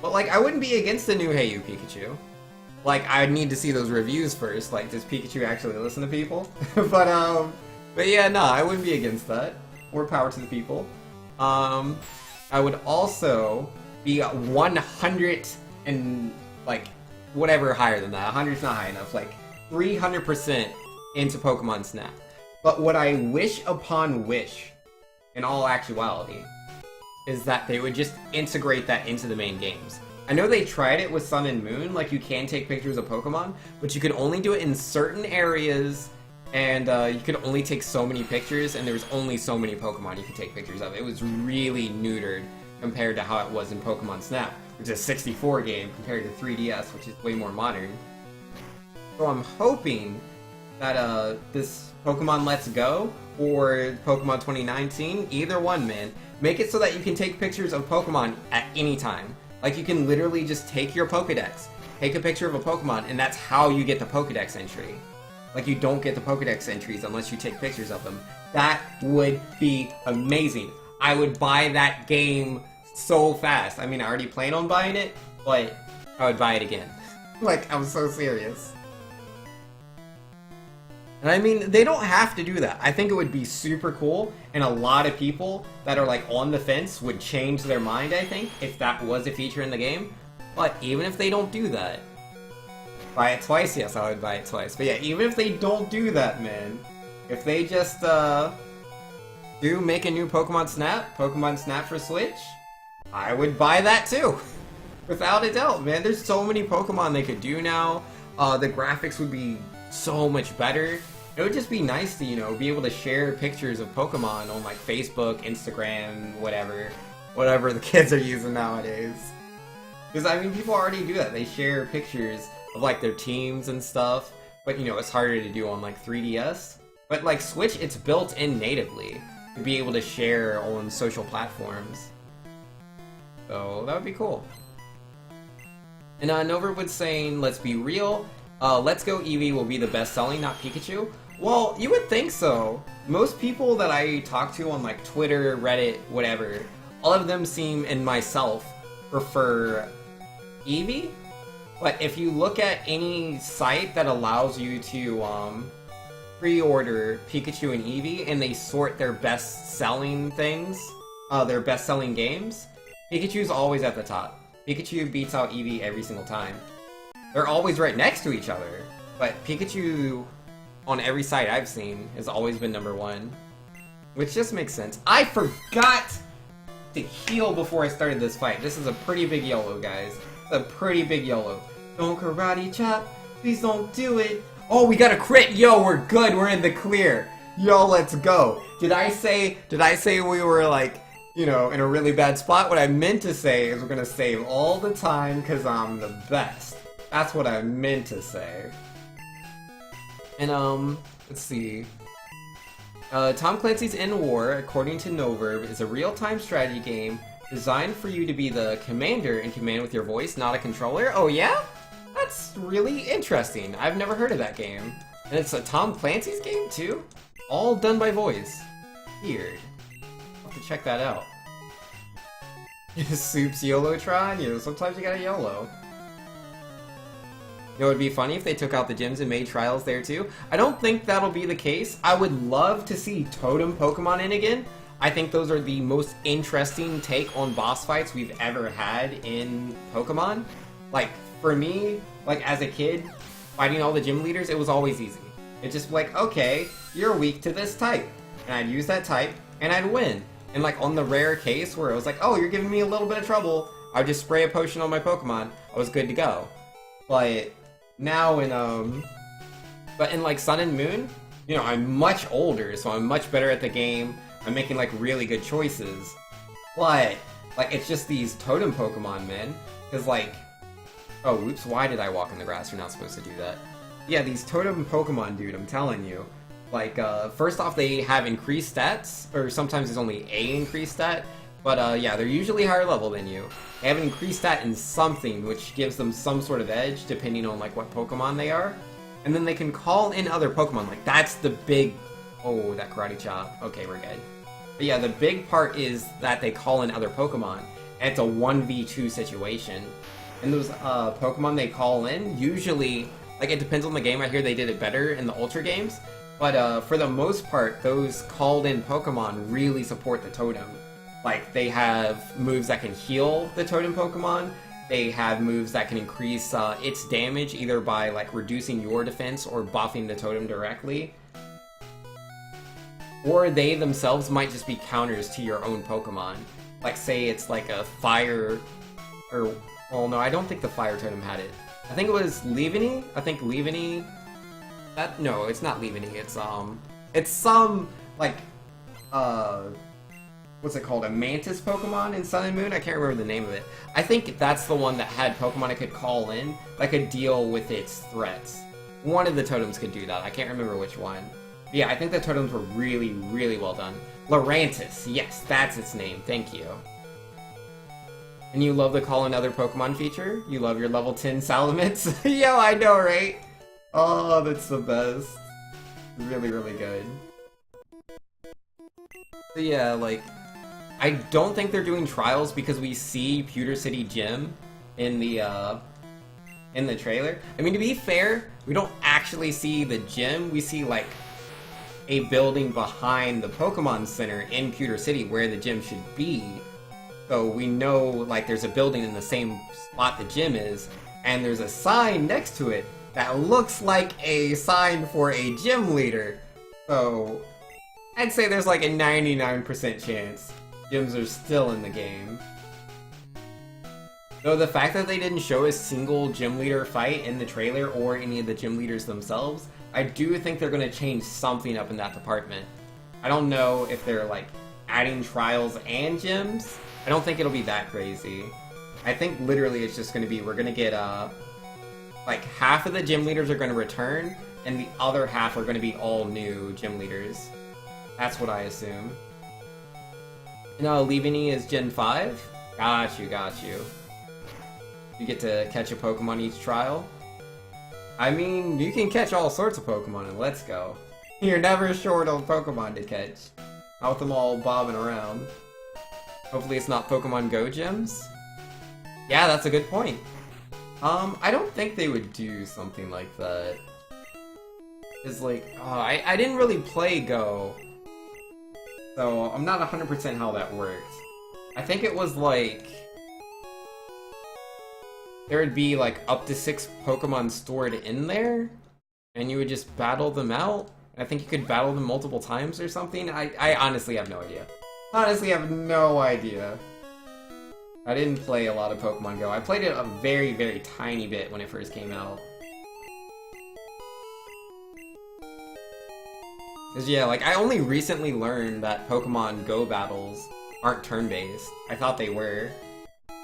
S1: But, like, I wouldn't be against the new Hey You Pikachu. Like, I'd need to see those reviews first. Like, does Pikachu actually listen to people? But yeah, no, I wouldn't be against that. More power to the people. I would also be 100 and, like, whatever higher than that. 100's not high enough. Like, 300% into Pokemon Snap. But what I wish upon wish, in all actuality, is that they would just integrate that into the main games. I know they tried it with Sun and Moon, like you can take pictures of Pokemon, but you could only do it in certain areas, and you could only take so many pictures, and there was only so many Pokemon you could take pictures of. It was really neutered compared to how it was in Pokemon Snap, which is a 64 game compared to 3DS, which is way more modern. So I'm hoping that this Pokemon Let's Go or Pokemon 2019, either one, man, make it so that you can take pictures of Pokemon at any time. Like, you can literally just take your Pokedex, take a picture of a Pokemon, and that's how you get the Pokedex entry. Like, you don't get the Pokedex entries unless you take pictures of them. That would be amazing. I would buy that game so fast. I mean, I already plan on buying it, but I would buy it again. Like, I'm so serious. And I mean, they don't have to do that. I think it would be super cool, and a lot of people that are, like, on the fence would change their mind, I think, if that was a feature in the game. But even if they don't do that, Buy it twice? Yes, I would buy it twice. But yeah, even if they don't do that, man, if they just do make a new Pokemon Snap for Switch, I would buy that too. Without a doubt, man. There's so many Pokemon they could do now. The graphics would be so much better. It would just be nice to, you know, be able to share pictures of Pokemon on like Facebook, Instagram, whatever the kids are using nowadays. Because I mean, people already do that. They share pictures of like their teams and stuff. But you know, it's harder to do on like 3DS. But like Switch, it's built in natively to be able to share on social platforms. So that would be cool. And Noverwood's saying, let's be real, Let's Go Eevee will be the best selling, not Pikachu. Well, you would think so. Most people that I talk to on like Twitter, Reddit, whatever, all of them seem, and myself, prefer Eevee. But if you look at any site that allows you to pre-order Pikachu and Eevee, and they sort their best-selling things, their best-selling games, Pikachu's always at the top. Pikachu beats out Eevee every single time. They're always right next to each other, but Pikachu, on every site I've seen, has always been #1. Which just makes sense. I forgot to heal before I started this fight. This is a pretty big YOLO, guys. A pretty big YOLO. Don't karate chop. Please don't do it. Oh, we got a crit. Yo, we're good. We're in the clear. Yo, let's go. Did I say we were like, you know, in a really bad spot? What I meant to say is we're gonna save all the time because I'm the best. That's what I meant to say. And let's see. Tom Clancy's In War, according to Noverb, is a real-time strategy game designed for you to be the commander and command with your voice, not a controller. Oh yeah? That's really interesting. I've never heard of that game. And it's a Tom Clancy's game too? All done by voice. Weird. I'll have to check that out. Soup's YOLO-tron? You know, sometimes you gotta YOLO. You know, it'd be funny if they took out the gyms and made trials there too. I don't think that'll be the case. I would love to see Totem Pokemon in again. I think those are the most interesting take on boss fights we've ever had in Pokemon. Like, for me, like as a kid, fighting all the gym leaders, it was always easy. It's just like, okay, you're weak to this type. And I'd use that type, and I'd win. And like on the rare case where it was like, oh, you're giving me a little bit of trouble, I'd just spray a potion on my Pokemon, I was good to go. But now in like Sun and Moon, you know, I'm much older, so I'm much better at the game. I'm making like really good choices. But like it's just these totem Pokemon, man. Cause like, oh whoops, why did I walk in the grass? You're not supposed to do that. Yeah, these totem Pokemon, dude, I'm telling you. Like, first off, they have increased stats, or sometimes there's only a increased stat. But yeah, they're usually higher level than you. They have an increased stat in something, which gives them some sort of edge, depending on like what Pokemon they are. And then they can call in other Pokemon. Like, that's the big... Oh, that karate chop. Okay, we're good. But yeah, the big part is that they call in other Pokemon. And it's a 1v2 situation. And those Pokemon they call in, usually... Like, it depends on the game. I hear they did it better in the Ultra games. But for the most part, those called-in Pokemon really support the Totem. Like, they have moves that can heal the Totem Pokemon. They have moves that can increase its damage, either by, like, reducing your defense or buffing the Totem directly. Or they themselves might just be counters to your own Pokemon. Like, say it's like a fire... Or... Well, no, I don't think the Fire Totem had it. I think it was Leaveney? I think Leaveney... That... No, it's not Leaveney. It's some, like... What's it called? A Mantis Pokemon in Sun and Moon? I can't remember the name of it. I think that's the one that had Pokemon it could call in that could deal with its threats. One of the totems could do that. I can't remember which one. But yeah, I think the totems were really, really well done. Lurantis. Yes, that's its name. Thank you. And you love the call in other Pokemon feature? You love your level 10 Salamence? Yo, I know, right? Oh, that's the best. Really, really good. So yeah, like... I don't think they're doing trials because we see Pewter City Gym in the trailer. I mean, to be fair, we don't actually see the gym. We see, like, a building behind the Pokemon Center in Pewter City where the gym should be. So we know, like, there's a building in the same spot the gym is, and there's a sign next to it that looks like a sign for a gym leader. So, I'd say there's like a 99% chance gyms are still in the game. Though the fact that they didn't show a single gym leader fight in the trailer or any of the gym leaders themselves, I do think they're going to change something up in that department. I don't know if they're like adding trials and gyms. I don't think it'll be that crazy. I think literally it's just going to be, we're going to get like half of the gym leaders are going to return and the other half are going to be all new gym leaders. That's what I assume. No, Leavini is Gen 5? Got you. You get to catch a Pokemon each trial. I mean, you can catch all sorts of Pokemon in Let's Go. You're never short of Pokemon to catch. Not with them all bobbing around. Hopefully it's not Pokemon Go gyms. Yeah, that's a good point. I don't think they would do something like that. It's like, I didn't really play Go. So, I'm not 100% how that worked. I think it was like... there would be like up to 6 Pokemon stored in there, and you would just battle them out. I think you could battle them multiple times or something. I honestly have no idea. Honestly have no idea. I didn't play a lot of Pokemon Go. I played it a very, very tiny bit when it first came out. Cause yeah, like I only recently learned that Pokemon Go battles aren't turn-based. I thought they were.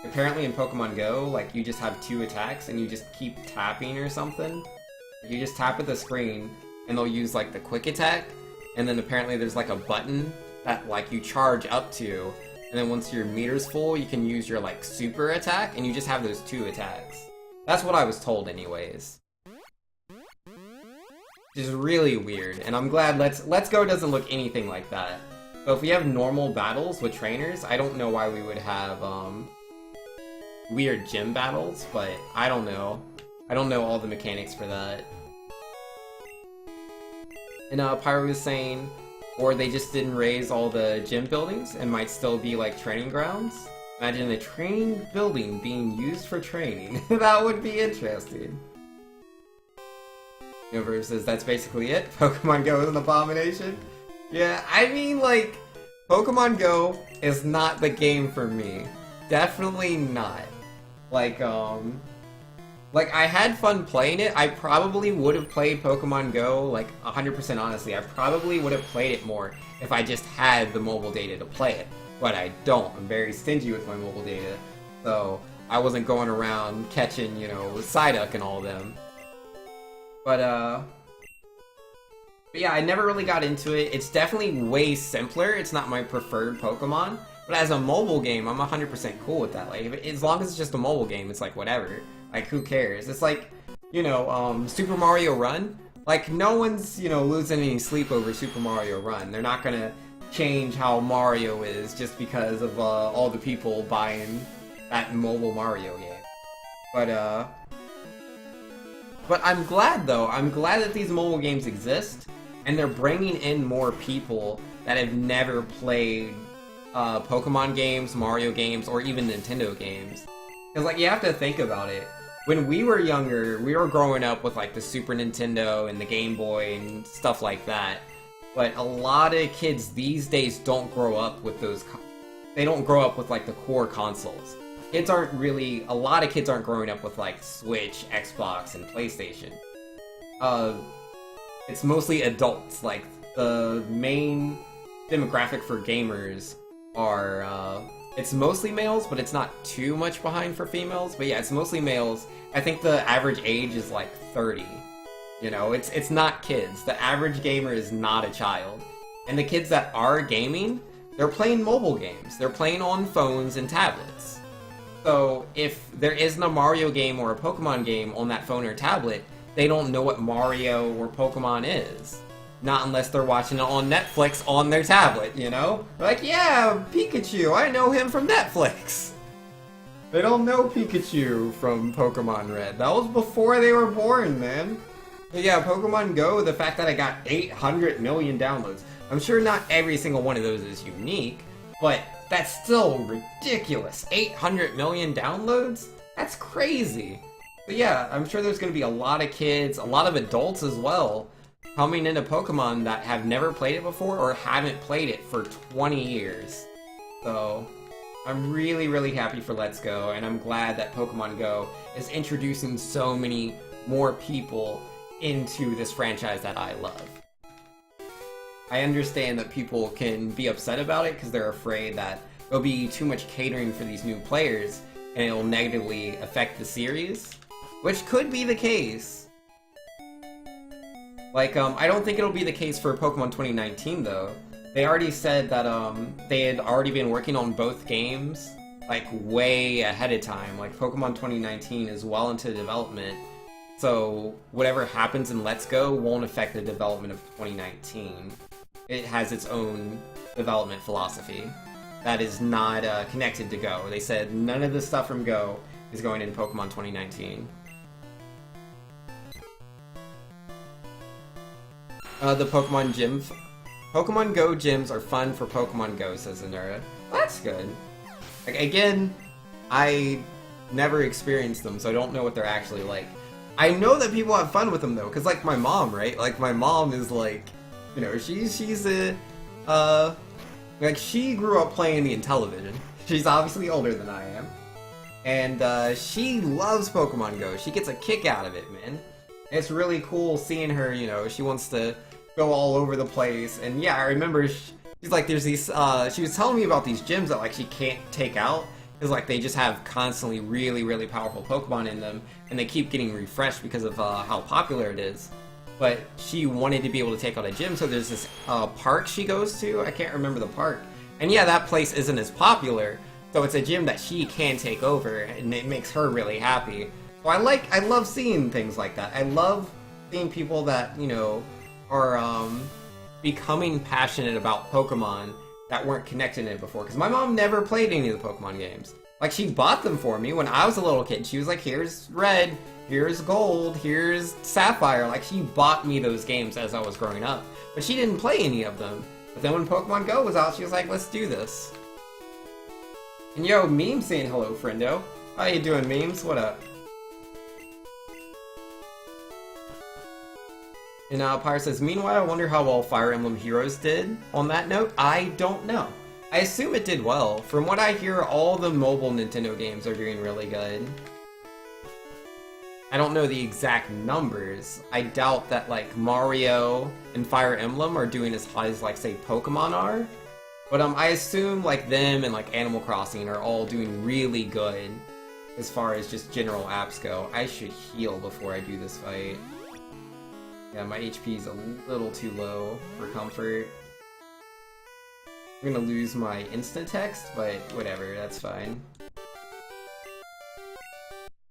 S1: Apparently in Pokemon Go, like, you just have 2 attacks and you just keep tapping or something. You just tap at the screen and they'll use, like, the quick attack, and then apparently there's, like, a button that, like, you charge up to, and then once your meter's full, you can use your, like, super attack, and you just have those 2 attacks. That's what I was told anyways. Which is really weird, and I'm glad Let's Go doesn't look anything like that. So if we have normal battles with trainers, I don't know why we would have, weird gym battles, but I don't know. I don't know all the mechanics for that. And Pyro was saying, or they just didn't raise all the gym buildings and might still be like training grounds. Imagine a training building being used for training. That would be interesting. Universe says that's basically it. Pokemon Go is an abomination. Yeah, I mean, like, Pokemon Go is not the game for me. Definitely not. Like, I had fun playing it. I probably would have played Pokemon Go, like, 100% honestly. I probably would have played it more if I just had the mobile data to play it. But I don't. I'm very stingy with my mobile data. So, I wasn't going around catching, you know, Psyduck and all of them. But yeah, I never really got into it. It's definitely way simpler. It's not my preferred Pokemon. But as a mobile game, I'm 100% cool with that. Like, as long as it's just a mobile game, it's like, whatever. Like, who cares? It's like, you know, Super Mario Run. Like, no one's, you know, losing any sleep over Super Mario Run. They're not gonna change how Mario is just because of all the people buying that mobile Mario game. But I'm glad, though. I'm glad that these mobile games exist, and they're bringing in more people that have never played Pokemon games, Mario games, or even Nintendo games. Because, like, you have to think about it. When we were younger, we were growing up with, like, the Super Nintendo and the Game Boy and stuff like that. But a lot of kids these days don't grow up with those... They don't grow up with, like, the core consoles. Kids aren't really... A lot of kids aren't growing up with, like, Switch, Xbox, and PlayStation. It's mostly adults. Like, the main demographic for gamers are, it's mostly males, but it's not too much behind for females. But yeah, it's mostly males. I think the average age is like 30. You know, it's not kids. The average gamer is not a child. And the kids that are gaming, they're playing mobile games. They're playing on phones and tablets. So if there isn't a Mario game or a Pokemon game on that phone or tablet, they don't know what Mario or Pokemon is. Not unless they're watching it on Netflix on their tablet, you know? They're like, yeah, Pikachu, I know him from Netflix. They don't know Pikachu from Pokemon Red. That was before they were born, man. But yeah, Pokemon Go, the fact that I got 800 million downloads. I'm sure not every single one of those is unique, but that's still ridiculous. 800 million downloads? That's crazy. But yeah, I'm sure there's going to be a lot of kids, a lot of adults as well, coming into Pokemon that have never played it before or haven't played it for 20 years. So, I'm really, really happy for Let's Go, and I'm glad that Pokemon Go is introducing so many more people into this franchise that I love. I understand that people can be upset about it because they're afraid that there'll be too much catering for these new players and it'll negatively affect the series, which could be the case. Like, I don't think it'll be the case for Pokemon 2019 though. They already said that they had already been working on both games like way ahead of time. Like Pokemon 2019 is well into development, so whatever happens in Let's Go won't affect the development of 2019. It has its own development philosophy that is not connected to Go. They said none of the stuff from Go is going into Pokemon 2019. The Pokemon Gym. Pokemon Go gyms are fun for Pokemon Go, says Anura. That's good. Like, again, I never experienced them, so I don't know what they're actually like. I know that people have fun with them, though, because, like, my mom, right? Like, my mom is, like, you know, she's a, like, she grew up playing the Intellivision. She's obviously older than I am. And, she loves Pokemon Go. She gets a kick out of it, man. It's really cool seeing her, you know, she wants to go all over the place. And, yeah, I remember she's like, there's these, she was telling me about these gyms that, like, she can't take out. Because, like, they just have constantly really, really powerful Pokemon in them. And they keep getting refreshed because of, how popular it is. But she wanted to be able to take out a gym, so there's this park she goes to. I can't remember the park. And yeah, that place isn't as popular, so it's a gym that she can take over, and it makes her really happy. So I love seeing things like that. I love seeing people that, you know, are becoming passionate about Pokemon that weren't connected in it before. Because my mom never played any of the Pokemon games. Like, she bought them for me when I was a little kid. She was like, here's Red, here's Gold, here's Sapphire. Like, she bought me those games as I was growing up. But she didn't play any of them. But then when Pokemon Go was out, she was like, let's do this. And yo, Memes saying hello, friendo. How you doing, Memes? What up? And Pyre says, meanwhile, I wonder how well Fire Emblem Heroes did. On that note, I don't know. I assume it did well. From what I hear, all the mobile Nintendo games are doing really good. I don't know the exact numbers. I doubt that, like, Mario and Fire Emblem are doing as high as, like, say, Pokemon are. But I assume, like, them and, like, Animal Crossing are all doing really good as far as just general apps go. I should heal before I do this fight. Yeah, my HP is a little too low for comfort. I'm gonna lose my instant text, but whatever, that's fine.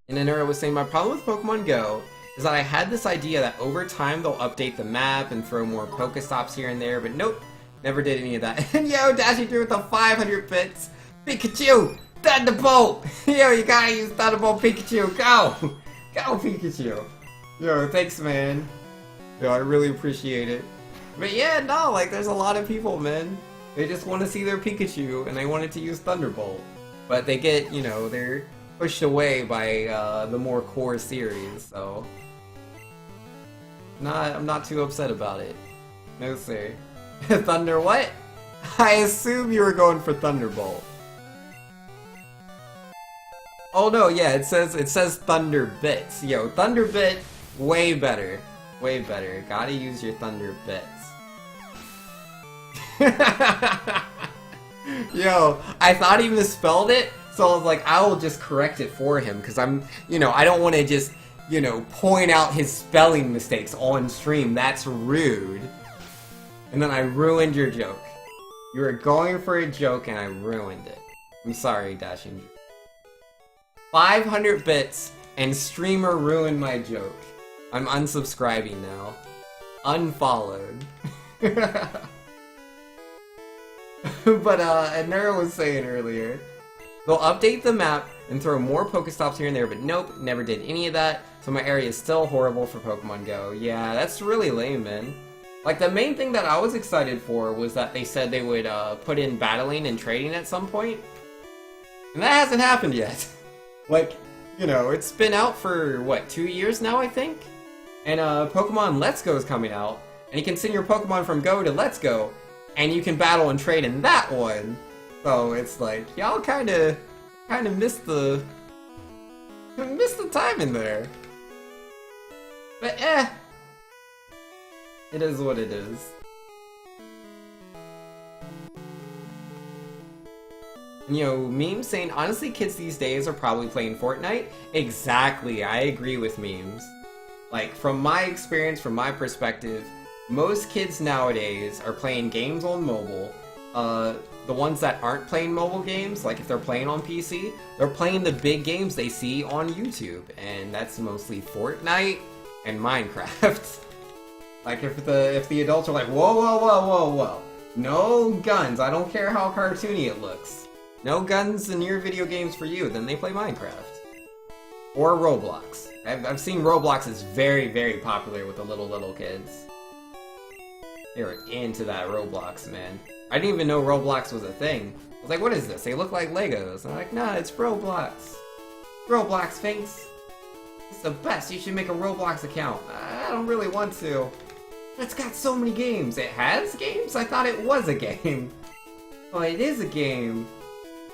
S1: And Anura was saying, my problem with Pokemon Go is that I had this idea that over time they'll update the map and throw more Pokestops here and there, but nope, never did any of that. And yo, Dashing through with the 500 bits! Pikachu! Thunderbolt! Yo, you gotta use Thunderbolt Pikachu! Go! Go, Pikachu! Yo, thanks, man. Yo, I really appreciate it. But yeah, no, like, there's a lot of people, man. They just want to see their Pikachu, and they wanted to use Thunderbolt. But they get, you know, they're pushed away by the more core series, so... I'm not too upset about it. No, sir. Thunder what? I assume you were going for Thunderbolt. Oh no, yeah, it says Thunder Bits. Yo, Thunder Bit, way better. Way better. Gotta use your Thunder Bits. Yo, I thought he misspelled it, so I was like, I will just correct it for him, because I'm, you know, I don't want to just, you know, point out his spelling mistakes on stream. That's rude. And then I ruined your joke. You were going for a joke and I ruined it. I'm sorry, Dashing. 500 bits and streamer ruined my joke. I'm unsubscribing now. Unfollowed. But Nero was saying earlier, they'll update the map and throw more Pokestops here and there, but nope, never did any of that, so my area is still horrible for Pokemon Go. Yeah, that's really lame, man. Like, the main thing that I was excited for was that they said they would put in battling and trading at some point. And that hasn't happened yet. Like, you know, it's been out for, what, 2 years now, I think? And Pokemon Let's Go is coming out, and you can send your Pokemon from Go to Let's Go, and you can battle and trade in that one. So it's like, y'all kind of missed the time in there. But it is what it is. And, you know, memes saying, honestly, kids these days are probably playing Fortnite. Exactly, I agree with memes. Like, from my experience, from my perspective, most kids nowadays are playing games on mobile. The ones that aren't playing mobile games, like if they're playing on PC, they're playing the big games they see on YouTube, and that's mostly Fortnite and Minecraft. Like if the adults are like, whoa, whoa, whoa, whoa, whoa, no guns, I don't care how cartoony it looks. No guns in your video games for you, then they play Minecraft. Or Roblox. I've seen Roblox is very, very popular with the little kids. They were into that Roblox, man. I didn't even know Roblox was a thing. I was like, what is this? They look like Legos. And I'm like, nah, it's Roblox. Roblox, Finks. It's the best. You should make a Roblox account. I don't really want to. It's got so many games. It has games? I thought it was a game. Well, it is a game.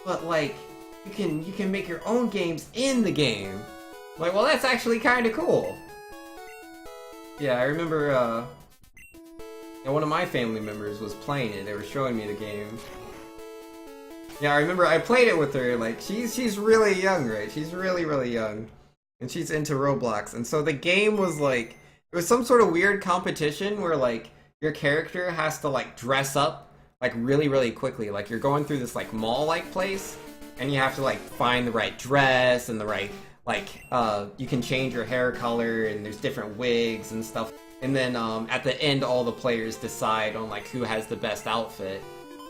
S1: But, like, you can make your own games in the game. I'm like, well, that's actually kind of cool. Yeah, I remember, and one of my family members was playing it. They were showing me the game. Yeah, I remember I played it with her. Like, she's really young, right? She's really, really young. And she's into Roblox. And so the game was like, it was some sort of weird competition where, like, your character has to, like, dress up, like, really, really quickly. Like, you're going through this, like, mall-like place, and you have to, like, find the right dress and the right, like, you can change your hair color, and there's different wigs and stuff. And then at the end, all the players decide on like who has the best outfit.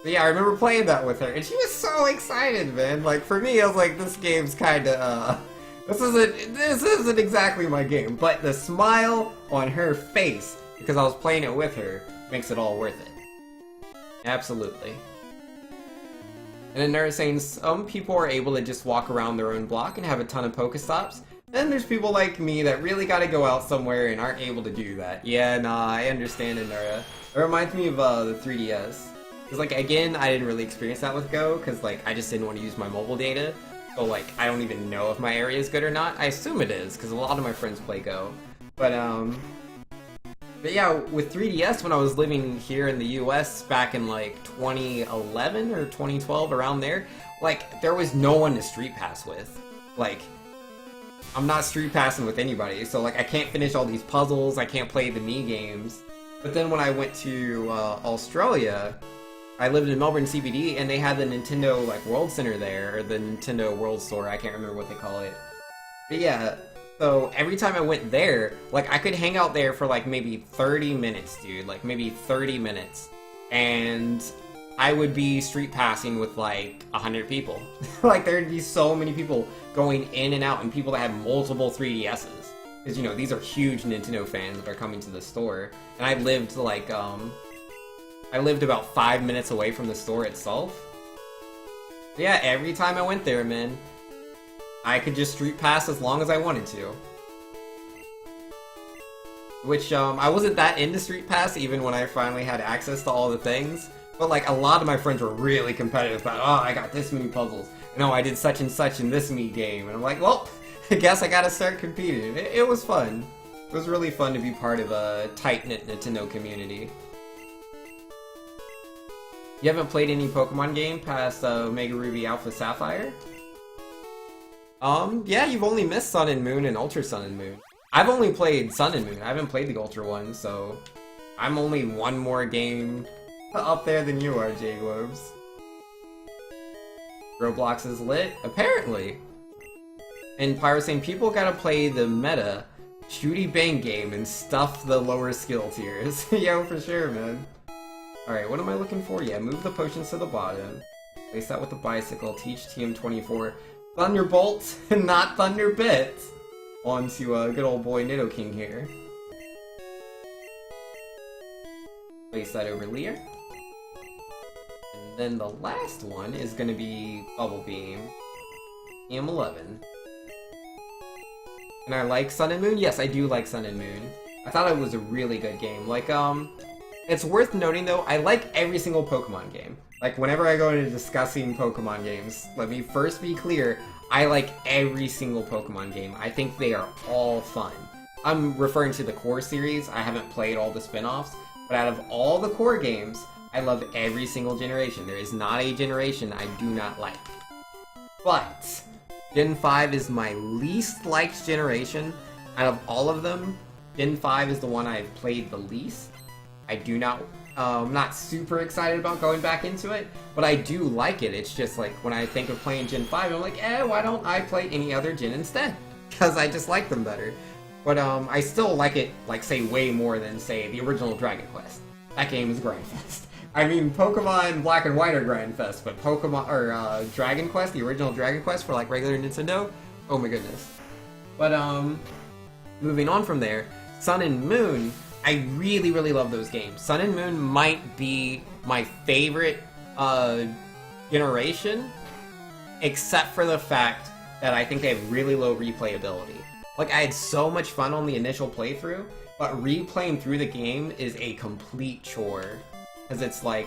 S1: But yeah, I remember playing that with her, and she was so excited, man. Like for me, I was like, this game's kind of this isn't exactly my game. But the smile on her face because I was playing it with her makes it all worth it. Absolutely. And then they're saying some people are able to just walk around their own block and have a ton of Pokestops. Then there's people like me that really gotta go out somewhere and aren't able to do that. Yeah, nah, I understand, Inara. It reminds me of the 3DS. Because, like, again, I didn't really experience that with Go, because, like, I just didn't want to use my mobile data. So, like, I don't even know if my area is good or not. I assume it is, because a lot of my friends play Go. But yeah, with 3DS, when I was living here in the US back in, like, 2011 or 2012, around there, like, there was no one to Street Pass with. Like, I'm not street passing with anybody, so like I can't finish all these puzzles, I can't play the Mii games. But then when I went to Australia, I lived in Melbourne CBD, and they had the Nintendo like World Center there, or the Nintendo World Store, I can't remember what they call it. But yeah, so every time I went there, like I could hang out there for like maybe 30 minutes, dude, like maybe 30 minutes. And I would be street passing with like 100 people. Like there'd be so many people going in and out, and people that have multiple 3DSs. Because, you know, these are huge Nintendo fans that are coming to the store. And I lived like, I lived about 5 minutes away from the store itself. But yeah, every time I went there, man, I could just street pass as long as I wanted to. Which, I wasn't that into Street Pass even when I finally had access to all the things. But, like, a lot of my friends were really competitive about, oh, I got this many puzzles. No, I did such and such in this Mii game. And I'm like, well, I guess I gotta start competing. It was fun. It was really fun to be part of a tight-knit Nintendo community. You haven't played any Pokemon game past Omega Ruby Alpha Sapphire? Yeah, you've only missed Sun and Moon and Ultra Sun and Moon. I've only played Sun and Moon. I haven't played the Ultra one, so I'm only one more game up there than you are, J-Globes. Roblox is lit? Apparently. And Pyro saying, people gotta play the meta shooty bang game and stuff the lower skill tiers. Yo, for sure, man. Alright, what am I looking for? Yeah, move the potions to the bottom. Place that with the bicycle. Teach TM24 Thunderbolt and not Thunderbit. On to good old boy Nidoking here. Place that over Leer. And then the last one is going to be Bubble Beam. EM11. And I like Sun and Moon? Yes, I do like Sun and Moon. I thought it was a really good game. Like, it's worth noting though, I like every single Pokemon game. Like, whenever I go into discussing Pokemon games, let me first be clear, I like every single Pokemon game. I think they are all fun. I'm referring to the core series. I haven't played all the spin-offs, but out of all the core games, I love every single generation. There is not a generation I do not like. But Gen 5 is my least liked generation. Out of all of them, Gen 5 is the one I've played the least. I do not, I'm not super excited about going back into it, but I do like it. It's just like, when I think of playing Gen 5, I'm like, why don't I play any other gen instead? Because I just like them better. But I still like it, like, say, way more than, say, the original Dragon Quest. That game is Grindfest. I mean, Pokemon Black and White are Grindfest, but Pokemon, or Dragon Quest, the original Dragon Quest for, like, regular Nintendo, oh my goodness. But, moving on from there, Sun and Moon, I really, really love those games. Sun and Moon might be my favorite, generation, except for the fact that I think they have really low replayability. Like, I had so much fun on the initial playthrough, but replaying through the game is a complete chore. Because it's like,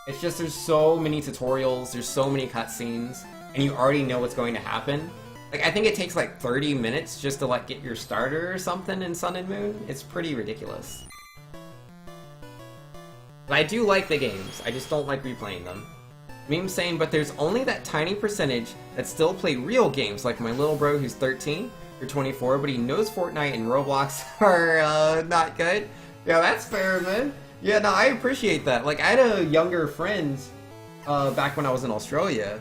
S1: it's just, there's so many tutorials, there's so many cutscenes, and you already know what's going to happen. Like, I think it takes like 30 minutes just to, like, get your starter or something in Sun and Moon. It's pretty ridiculous. But I do like the games, I just don't like replaying them. Meme saying, but there's only that tiny percentage that still play real games, like my little bro who's 13 or 24, but he knows Fortnite and Roblox are not good. Yeah, that's fair, man. Yeah, no, I appreciate that. Like, I had a younger friend back when I was in Australia.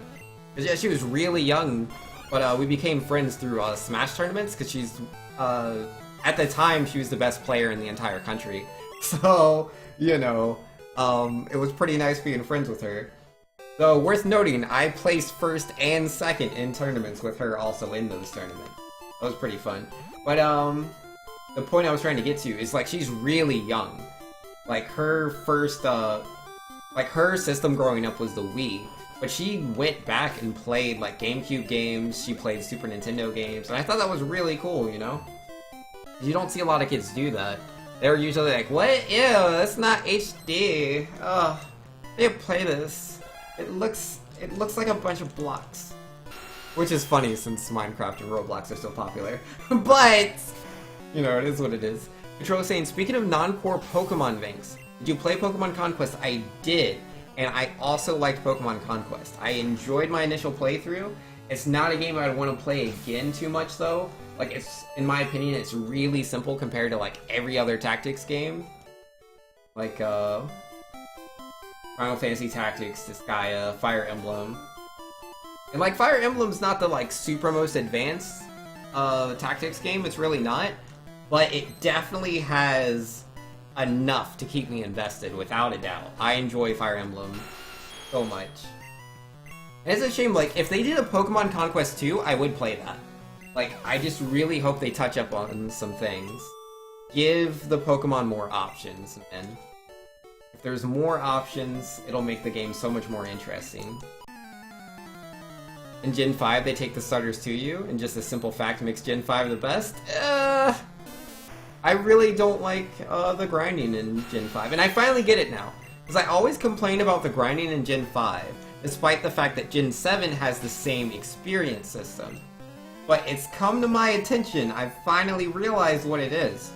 S1: Yeah, she was really young, but we became friends through Smash tournaments, because she's, at the time, she was the best player in the entire country. So, you know, it was pretty nice being friends with her. Though, worth noting, I placed first and second in tournaments with her also in those tournaments. That was pretty fun. But, the point I was trying to get to is, like, she's really young. Like, her first, like, her system growing up was the Wii. But she went back and played, like, GameCube games, she played Super Nintendo games, and I thought that was really cool, you know? You don't see a lot of kids do that. They're usually like, what? Ew, that's not HD. Ugh, I can't play this. It looks like a bunch of blocks. Which is funny since Minecraft and Roblox are so popular. But, you know, it is what it is. Control is saying, speaking of non-core Pokemon things, did you play Pokemon Conquest? I did. And I also liked Pokemon Conquest. I enjoyed my initial playthrough. It's not a game I'd want to play again too much though. Like, it's, in my opinion, it's really simple compared to like every other tactics game. Like, Final Fantasy Tactics, Disgaea, Fire Emblem. And like, Fire Emblem's not the like super most advanced tactics game, it's really not. But it definitely has enough to keep me invested, without a doubt. I enjoy Fire Emblem so much. And it's a shame, like, if they did a Pokemon Conquest 2, I would play that. Like, I just really hope they touch up on some things. Give the Pokemon more options, man. If there's more options, it'll make the game so much more interesting. In Gen 5, they take the starters to you, and just a simple fact makes Gen 5 the best? I really don't like the grinding in Gen 5, and I finally get it now. Because I always complain about the grinding in Gen 5, despite the fact that Gen 7 has the same experience system. But it's come to my attention, I've finally realized what it is.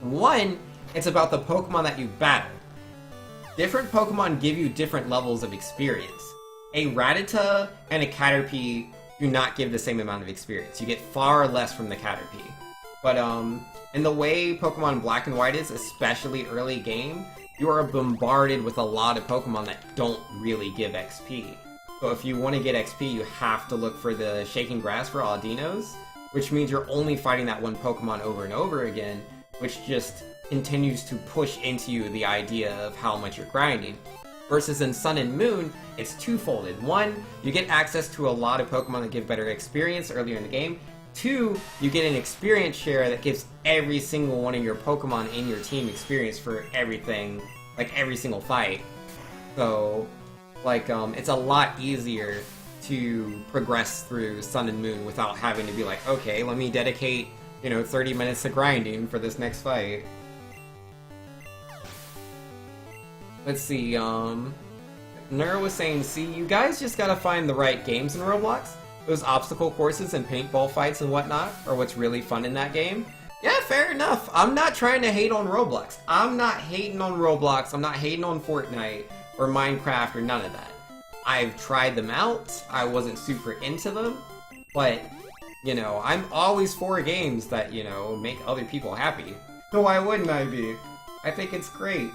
S1: One, it's about the Pokemon that you battle. Different Pokemon give you different levels of experience. A Rattata and a Caterpie do not give the same amount of experience. You get far less from the Caterpie. But, in the way Pokemon Black and White is, especially early game, you are bombarded with a lot of Pokemon that don't really give XP. So if you want to get XP, you have to look for the Shaking Grass for Audinos, which means you're only fighting that one Pokemon over and over again, which just continues to push into you the idea of how much you're grinding. Versus in Sun and Moon, it's twofolded. One, you get access to a lot of Pokemon that give better experience earlier in the game. Two, you get an experience share that gives every single one of your Pokemon in your team experience for everything, like every single fight. So, like, it's a lot easier to progress through Sun and Moon without having to be like, okay, let me dedicate, 30 minutes to grinding for this next fight. Let's see, Nura was saying, see, you guys just gotta find the right games in Roblox. Those obstacle courses and paintball fights and whatnot are what's really fun in that game. Yeah, fair enough. I'm not trying to hate on Roblox. I'm not hating on Roblox. I'm not hating on Fortnite or Minecraft or none of that. I've tried them out. I wasn't super into them. But, I'm always for games that, make other people happy. So why wouldn't I be? I think it's great.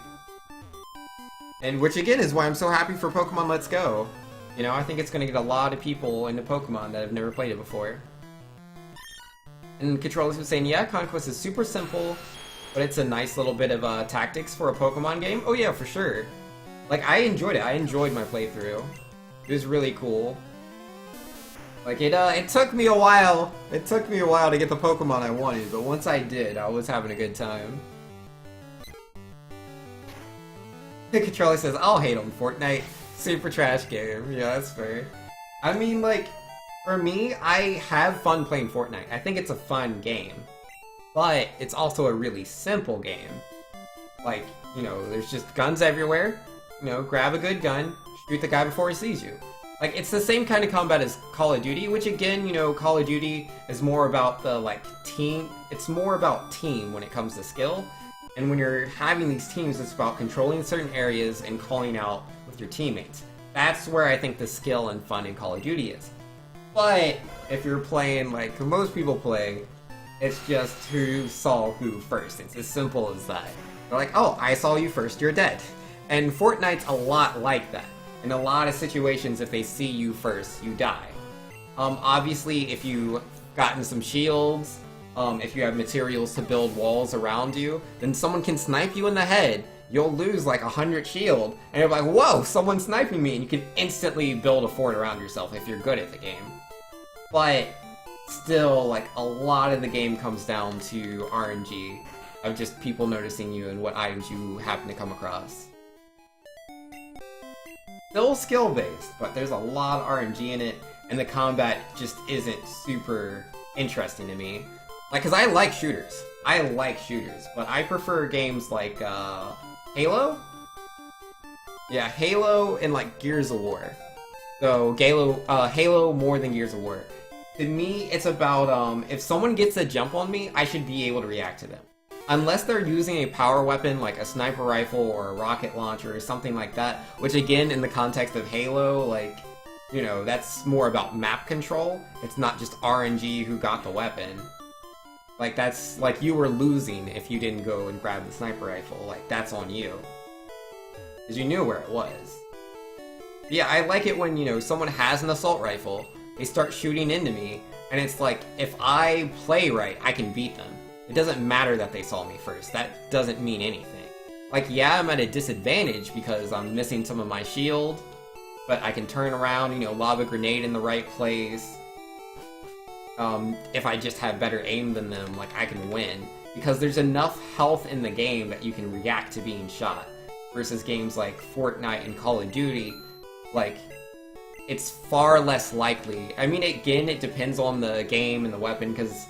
S1: And which again is why I'm so happy for Pokemon Let's Go. I think it's going to get a lot of people into Pokemon that have never played it before. And Controllers was saying, yeah, Conquest is super simple, but it's a nice little bit of tactics for a Pokemon game. Oh yeah, for sure. Like, I enjoyed it. I enjoyed my playthrough. It was really cool. Like, it took me a while. It took me a while to get the Pokemon I wanted, but once I did, I was having a good time. The Controller says, I'll hate on Fortnite. Super trash game. Yeah, that's fair. I mean, like, for me, I have fun playing Fortnite. I think it's a fun game. But it's also a really simple game. Like, there's just guns everywhere. Grab a good gun, shoot the guy before he sees you. Like, it's the same kind of combat as Call of Duty, which again, Call of Duty is more about the, like, team. It's more about team when it comes to skill. And when you're having these teams, it's about controlling certain areas and calling out with your teammates. That's where I think the skill and fun in Call of Duty is. But if you're playing like most people play, it's just who saw who first. It's as simple as that. They're like, oh, I saw you first, you're dead. And Fortnite's a lot like that. In a lot of situations, if they see you first, you die. Obviously, if you've gotten some shields, if you have materials to build walls around you, then someone can snipe you in the head. You'll lose like 100 shield, and you're like, whoa, someone's sniping me, and you can instantly build a fort around yourself if you're good at the game. But still, like, a lot of the game comes down to RNG, of just people noticing you and what items you happen to come across. Still skill-based, but there's a lot of RNG in it, and the combat just isn't super interesting to me. Like, cause I like shooters. But I prefer games like, Halo? Yeah, Halo and, like, Gears of War. So, Halo more than Gears of War. To me, it's about, if someone gets a jump on me, I should be able to react to them. Unless they're using a power weapon like a sniper rifle or a rocket launcher or something like that, which again, in the context of Halo, like, that's more about map control. It's not just RNG who got the weapon. Like, that's, like, you were losing if you didn't go and grab the sniper rifle. Like, that's on you. Because you knew where it was. Yeah, I like it when, someone has an assault rifle, they start shooting into me, and it's like, if I play right, I can beat them. It doesn't matter that they saw me first. That doesn't mean anything. Like, yeah, I'm at a disadvantage because I'm missing some of my shield, but I can turn around, lob a grenade in the right place. If I just have better aim than them, like, I can win. Because there's enough health in the game that you can react to being shot. Versus games like Fortnite and Call of Duty, like, it's far less likely. I mean, again, it depends on the game and the weapon, because,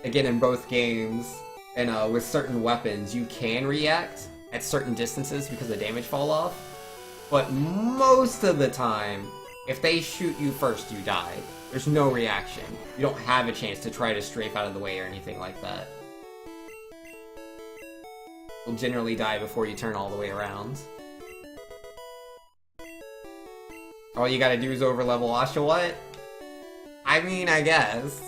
S1: again, in both games, and with certain weapons, you can react at certain distances because the damage fall off. But most of the time, if they shoot you first, you die. There's no reaction. You don't have a chance to try to strafe out of the way or anything like that. You'll generally die before you turn all the way around. All you gotta do is overlevel Oshawott? I mean, I guess.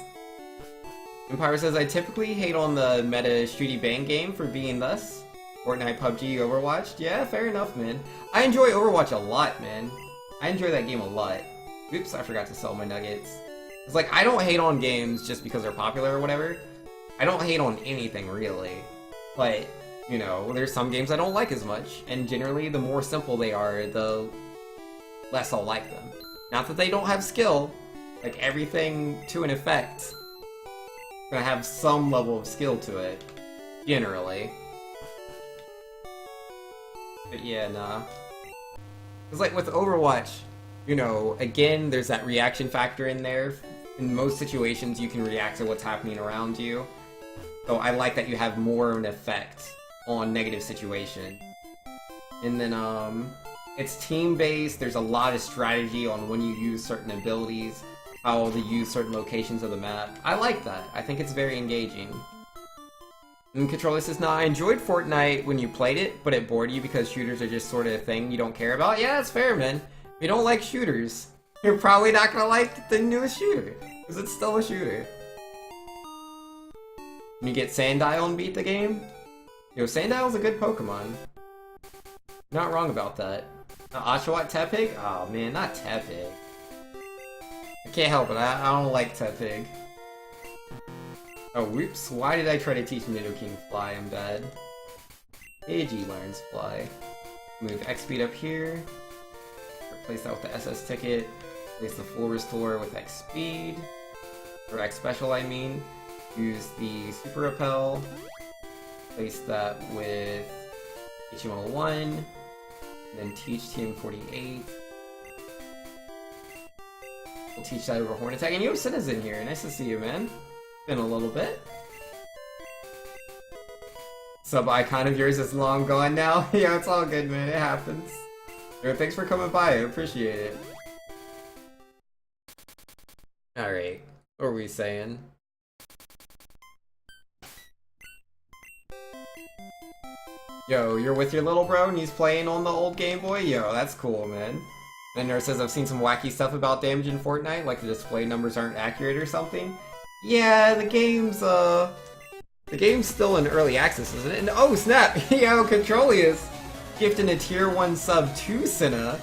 S1: Empire says, I typically hate on the meta shooty bang game for being thus. Fortnite, PUBG, Overwatch? Yeah, fair enough, man. I enjoy Overwatch a lot, man. I enjoy that game a lot. Oops, I forgot to sell my nuggets. It's like, I don't hate on games just because they're popular or whatever. I don't hate on anything, really. But, there's some games I don't like as much, and generally, the more simple they are, the less I'll like them. Not that they don't have skill. Like, everything to an effect gonna have some level of skill to it. Generally. But yeah, nah. It's like with Overwatch, you know, again, there's that reaction factor in there. In most situations, you can react to what's happening around you. So I like that you have more of an effect on negative situation. And then, it's team-based. There's a lot of strategy on when you use certain abilities, how to use certain locations of the map. I like that. I think it's very engaging. And Controller says, nah, I enjoyed Fortnite when you played it, but it bored you because shooters are just sort of a thing you don't care about. Yeah, that's fair, man. If you don't like shooters, you're probably not gonna like the newest shooter, because it's still a shooter. When you get Sandile and beat the game, yo, Sandile's a good Pokemon. You're not wrong about that. Oshawott Tepig? Oh man, not Tepig. I can't help it, I don't like Tepig. Oh, whoops, why did I try to teach Nidoking Fly? I'm bad. Pidgey learns Fly. Move X speed up here. Replace that with the SS ticket. Replace the full restore with X speed. Or X special, I mean. Use the super repel. Replace that with HM01. And then teach TM48. We'll teach that over Horn Attack. And Yo Sinna's in here. Nice to see you, man. Been a little bit. Sub icon of yours is long gone now. Yeah, it's all good, man. It happens. Yo, thanks for coming by. I appreciate it. Alright. What were we saying? Yo, you're with your little bro and he's playing on the old Game Boy? Yo, that's cool, man. And Nurse says, I've seen some wacky stuff about damage in Fortnite, like the display numbers aren't accurate or something. Yeah, the game's still in early access, isn't it? And oh snap! Yo, Controlius gifting a tier 1 sub to Cinna.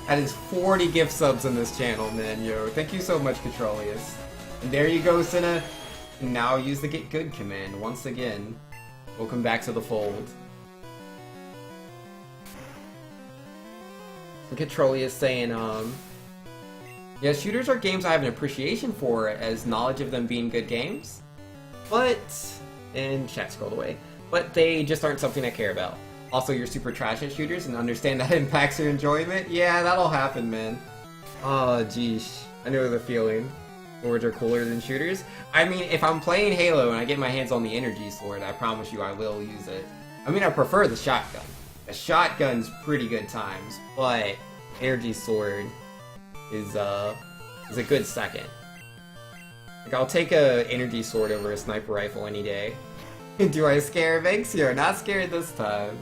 S1: That is 40 gift subs in this channel, man. Yo, thank you so much, Controlius. And there you go, Cinna. And now use the get good command once again. Welcome back to the fold. And Controlius saying, yeah, shooters are games I have an appreciation for as knowledge of them being good games. But, and chat scrolled away, but they just aren't something I care about. Also, you're super trash at shooters and understand that impacts your enjoyment? Yeah, that'll happen, man. Oh, geesh. I know the feeling. Swords are cooler than shooters. I mean, if I'm playing Halo and I get my hands on the energy sword, I promise you I will use it. I mean, I prefer the shotgun. The shotgun's pretty good times, but energy sword is a good second. Like, I'll take a energy sword over a sniper rifle any day. Do I scare Vinx? You're not scared this time.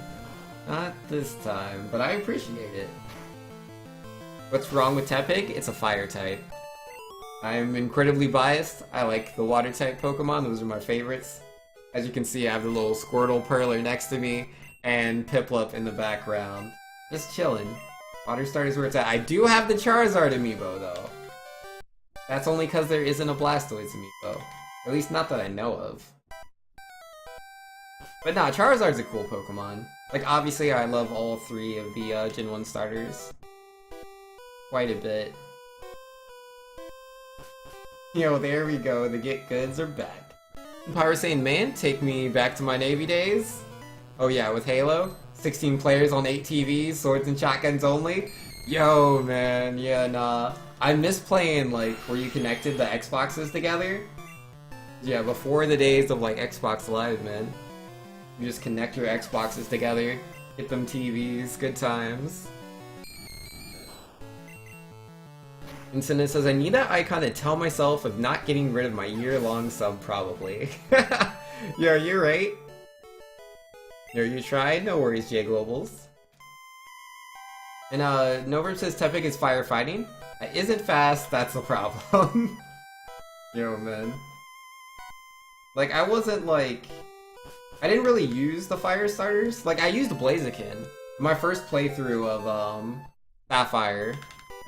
S1: Not this time, but I appreciate it. What's wrong with Tepig? It's a fire type. I'm incredibly biased. I like the water type Pokemon, those are my favorites. As you can see, I have the little Squirtle Perler next to me, and Piplup in the background. Just chilling. Water starter's where it's at. I do have the Charizard amiibo, though. That's only because there isn't a Blastoise amiibo. At least not that I know of. But nah, Charizard's a cool Pokemon. Like, obviously I love all 3 of the Gen 1 starters. Quite a bit. Yo, there we go, the get goods are back. Pyro saying, man, take me back to my Navy days. Oh yeah, with Halo? 16 players on 8 TVs, swords and shotguns only? Yo, man, yeah, nah. I miss playing, like, where you connected the Xboxes together. Yeah, before the days of, like, Xbox Live, man. You just connect your Xboxes together, get them TVs, good times. And Cinna says, I need that icon to tell myself of not getting rid of my year-long sub, probably. Yeah, you're right. Yo, you tried? No worries, J Globals. And Noverb says Tepig is firefighting. That isn't fast, that's the problem. Yo, man. Like, I wasn't like... I didn't really use the fire starters. Like, I used Blaziken. My first playthrough of Sapphire,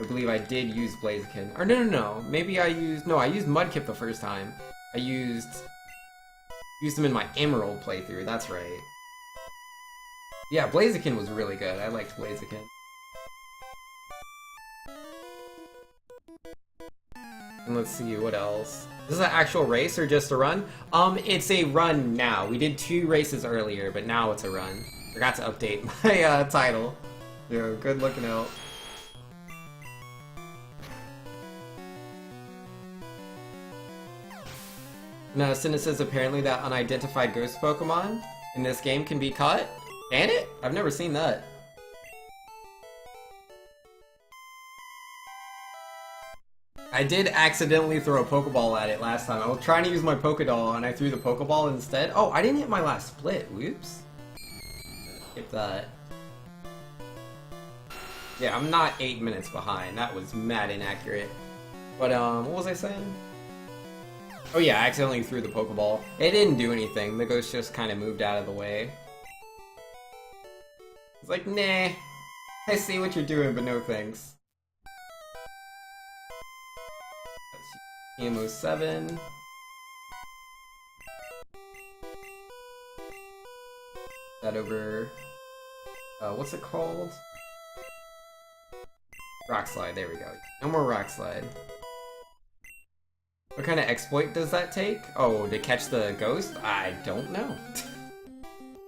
S1: I believe I did use Blaziken. Or no. Maybe I used... No, I used Mudkip the first time. I used them in my Emerald playthrough, that's right. Yeah, Blaziken was really good. I liked Blaziken. And let's see, what else? Is this an actual race or just a run? It's a run now. We did 2 races earlier, but now it's a run. Forgot to update my title. Yo, good looking out. No, Cinna says apparently that unidentified ghost Pokemon in this game can be caught. Can it? I've never seen that. I did accidentally throw a Pokeball at it last time. I was trying to use my Pokédoll and I threw the Pokeball instead. Oh, I didn't hit my last split. Whoops. Skip that. Yeah, I'm not 8 minutes behind. That was mad inaccurate. But, what was I saying? Oh yeah, I accidentally threw the Pokeball. It didn't do anything. The ghost just kind of moved out of the way. It's like, nah. I see what you're doing, but no thanks. EMO 7. That over. What's it called? Rock Slide, there we go. No more Rock Slide. What kind of exploit does that take? Oh, to catch the ghost? I don't know.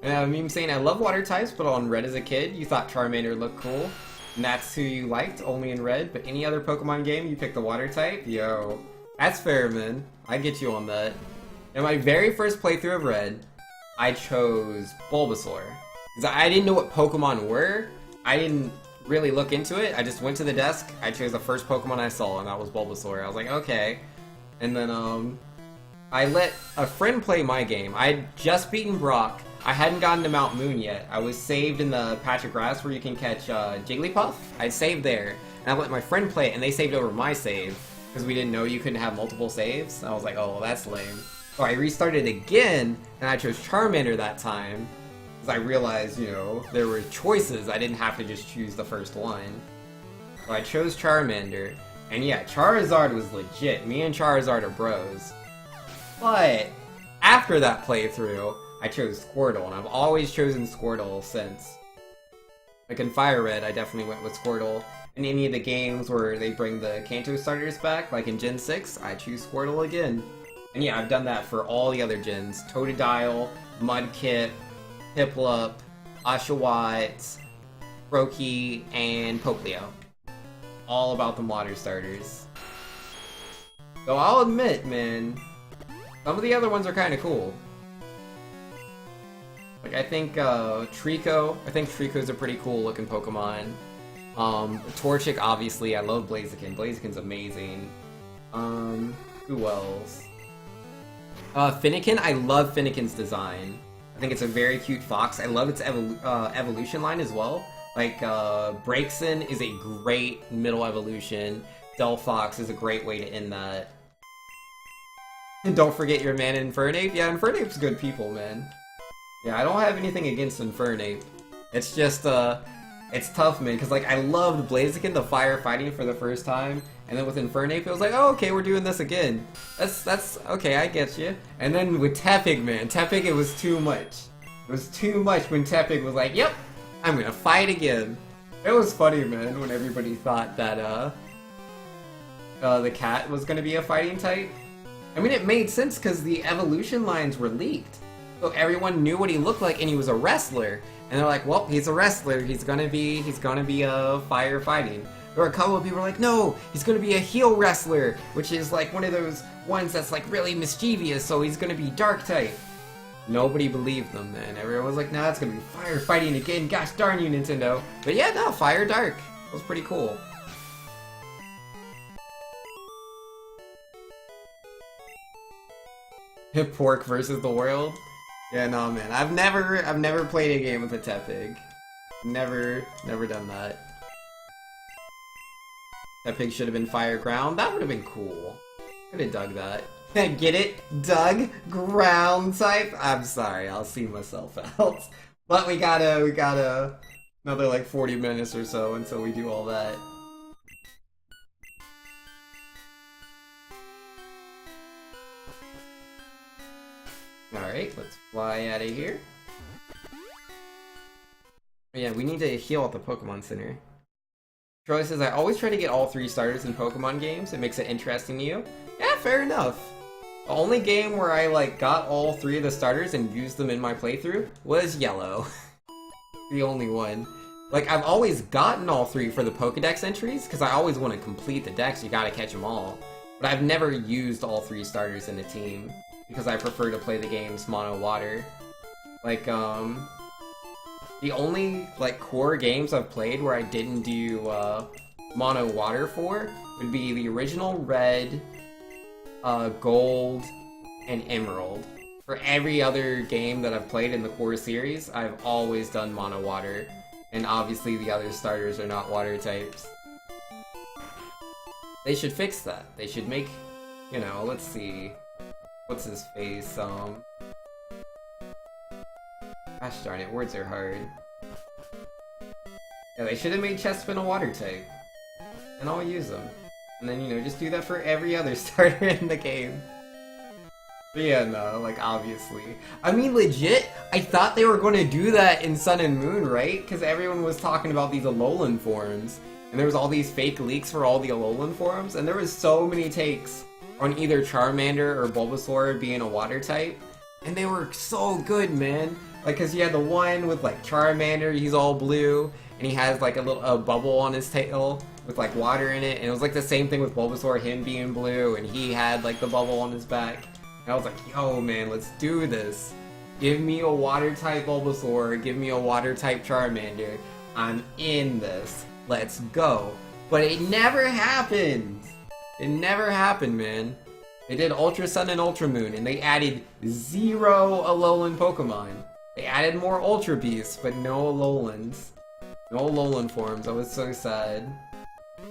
S1: Meme saying, I love water types, but on Red as a kid, you thought Charmander looked cool. And that's who you liked, only in Red, but any other Pokemon game, you picked the water type? Yo. That's fair, man. I get you on that. In my very first playthrough of Red, I chose Bulbasaur. Because I didn't know what Pokemon were. I didn't really look into it. I just went to the desk, I chose the first Pokemon I saw, and that was Bulbasaur. I was like, okay. And then, I let a friend play my game. I had just beaten Brock. I hadn't gotten to Mount Moon yet. I was saved in the patch of grass where you can catch Jigglypuff. I'd saved there. And I let my friend play it, and they saved over my save. Because we didn't know you couldn't have multiple saves. I was like, oh, well, that's lame. So I restarted again, and I chose Charmander that time. Because I realized, you know, there were choices. I didn't have to just choose the first one. So I chose Charmander. And yeah, Charizard was legit. Me and Charizard are bros. But after that playthrough, I chose Squirtle, and I've always chosen Squirtle since. Like in Fire Red, I definitely went with Squirtle. In any of the games where they bring the Kanto starters back, like in Gen 6, I choose Squirtle again. And yeah, I've done that for all the other gens. Totodile, Mudkip, Piplup, Oshawott, Brokey, and Poplio. All about the water starters. So I'll admit, man, some of the other ones are kind of cool. Like, I think Trico. I think Trico's a pretty cool looking Pokemon. Torchic, obviously. I love Blaziken. Blaziken's amazing. Who else? Finnegan. I love Finnegan's design. I think it's a very cute fox. I love its evolution line as well. Like, Braixen is a great middle evolution. Delphox is a great way to end that. And don't forget your man Infernape. Yeah, Infernape's good people, man. Yeah, I don't have anything against Infernape. It's just, it's tough, man, because, like, I loved Blaziken, the firefighting for the first time, and then with Infernape, it was like, oh, okay, we're doing this again. That's, okay, I get you. And then with Tepig, man, Tepig, it was too much. It was too much when Tepig was like, yep, I'm gonna fight again. It was funny, man, when everybody thought that, the cat was gonna be a fighting type. I mean, it made sense, because the evolution lines were leaked. So everyone knew what he looked like, and he was a wrestler. And they're like, well, he's a wrestler. He's gonna be firefighting. There were a couple of people who were like, no, he's gonna be a heel wrestler, which is like one of those ones that's like really mischievous. So he's gonna be dark type. Nobody believed them, man. Everyone was like, nah, it's gonna be firefighting again. Gosh darn you, Nintendo. But yeah, no, Fire Dark. It was pretty cool. Pork versus the world. Yeah, no, man. I've never played a game with a Tepig. Never done that. Tepig should have been Fire Ground. That would have been cool. Could have dug that. Get it? Dug? Ground type? I'm sorry, I'll see myself out. But we gotta another like 40 minutes or so until we do all that. Alright, let's fly out of here. Oh, yeah, we need to heal at the Pokemon Center. Troy says, I always try to get all 3 starters in Pokemon games. It makes it interesting to you. Yeah, fair enough. The only game where I, like, got all 3 of the starters and used them in my playthrough was Yellow. The only one. Like, I've always gotten all 3 for the Pokedex entries, because I always want to complete the decks, you gotta catch them all. But I've never used all 3 starters in a team. because I prefer to play the games mono water. Like, the only, like, core games I've played where I didn't do, mono water for would be the original Red, Gold, and Emerald. For every other game that I've played in the core series, I've always done mono water. And obviously the other starters are not water types. They should fix that. They should make, you know, let's see. What's his face? Gosh darn it, words are hard. Yeah, they should have made Chespin a water type. And I'll use them. And then, you know, just do that for every other starter in the game. But yeah, no, like, obviously. I mean, legit, I thought they were going to do that in Sun and Moon, right? Because everyone was talking about these Alolan forms. And there was all these fake leaks for all the Alolan forms. And there was so many takes on either Charmander or Bulbasaur being a water type. And they were so good, man. Like, because you had the one with, like, Charmander, he's all blue. And he has, like, a bubble on his tail with, like, water in it. And it was, like, the same thing with Bulbasaur, him being blue. And he had, like, the bubble on his back. And I was like, yo, man, let's do this. Give me a water-type Bulbasaur. Give me a water-type Charmander. I'm in this. Let's go. But it never happened. It never happened, man. They did Ultra Sun and Ultra Moon, and they added 0 Alolan Pokemon. They added more Ultra Beasts, but no Alolans. No Alolan forms. I was so sad.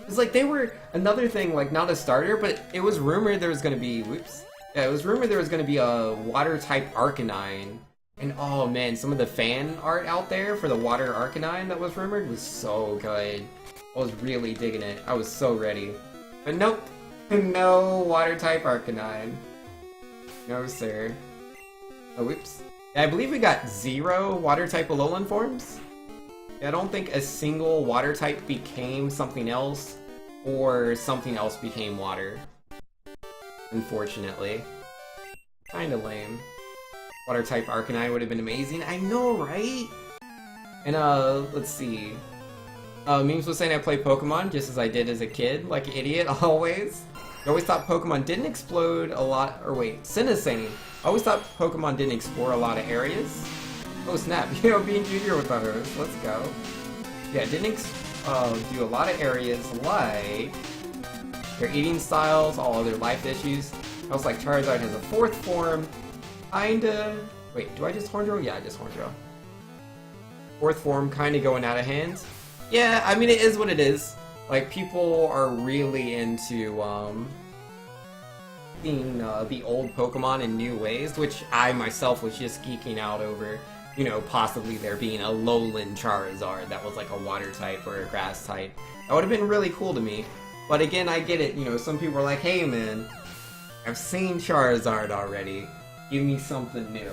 S1: It's like they were, another thing, like, not a starter, but it was rumored there was gonna be, whoops. Yeah, it was rumored there was gonna be a water-type Arcanine. And oh man, some of the fan art out there for the water Arcanine that was rumored was so good. I was really digging it. I was so ready. But nope. No water-type Arcanine. No, sir. Oh, whoops. Yeah, I believe we got 0 water-type Alolan forms. Yeah, I don't think a single water-type became something else, or something else became water. Unfortunately. Kinda lame. Water-type Arcanine would have been amazing. I know, right? And, let's see. Memes was saying I play Pokemon just as I did as a kid, like an idiot, always. I always thought Pokemon didn't explode a lot, or wait, Sin is saying, I always thought Pokemon didn't explore a lot of areas. Oh snap, you know, being Junior with the host, let's go. Yeah, didn't do a lot of areas like their eating styles, all other life issues. I was like, Charizard has a 4th form, kinda... Wait, do I just Horndrill? Yeah, I just Horndrill. 4th form kinda going out of hand. Yeah, I mean, it is what it is. Like, people are really into, seeing, the old Pokemon in new ways, which I myself was just geeking out over, you know, possibly there being a Alolan Charizard that was like a water type or a grass type. That would have been really cool to me. But again, I get it, you know, some people are like, hey man, I've seen Charizard already. Give me something new.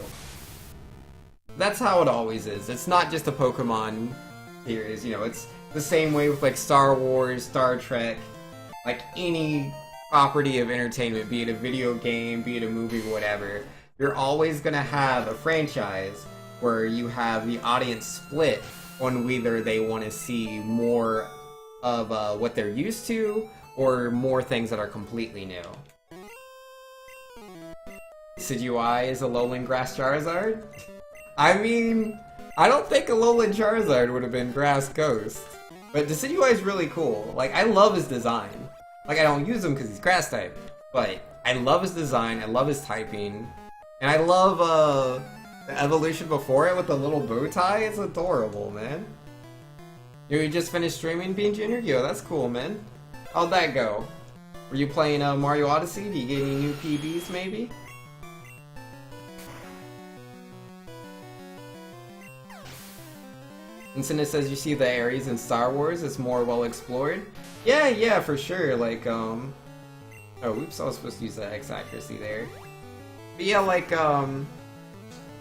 S1: That's how it always is. It's not just a Pokemon series, you know, it's the same way with like Star Wars, Star Trek, like any property of entertainment, be it a video game, be it a movie, whatever. You're always gonna have a franchise where you have the audience split on whether they want to see more of what they're used to or more things that are completely new. Decidueye is a Alolan Grass Charizard? I mean, I don't think a Alolan Charizard would have been Grass Ghost. But Decidueye is really cool. Like, I love his design. Like, I don't use him because he's Grass type. But I love his design, I love his typing. And I love, the evolution before it with the little bow tie. It's adorable, man. You just finished streaming, Bean Jr.? Yo, that's cool, man. How'd that go? Were you playing Mario Odyssey? Do you get any new PBs, maybe? Incident says you see the areas in Star Wars, it's more well explored. Yeah, for sure. Like, oh, oops, I was supposed to use the X accuracy there. But yeah, like, what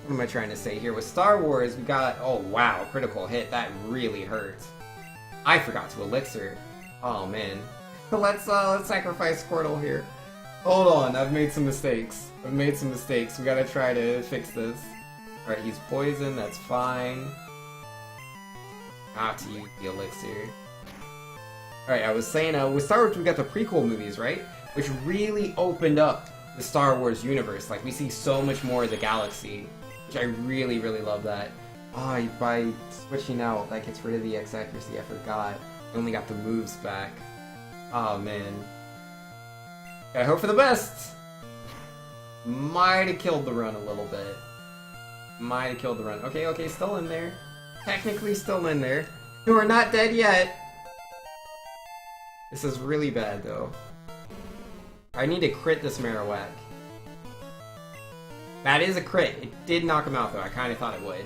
S1: am I trying to say here? With Star Wars, we got, oh wow, critical hit, that really hurts. I forgot to elixir. Oh man. Let's sacrifice Squirtle here. Hold on, I've made some mistakes. We gotta try to fix this. Alright, he's poisoned, that's fine. Not to use the elixir. Alright, I was saying, with Star Wars we got the prequel movies, right? Which really opened up the Star Wars universe. Like, we see so much more of the galaxy, which I really, really love that. Oh, by switching out, that gets rid of the X accuracy, I forgot. I only got the moves back. Oh, man. Gotta hope for the best! Might have killed the run a little bit. Might have killed the run. Okay, okay, still in there. Technically still in there. You are not dead yet! This is really bad, though. I need to crit this Marowak. That is a crit. It did knock him out, though. I kind of thought it would.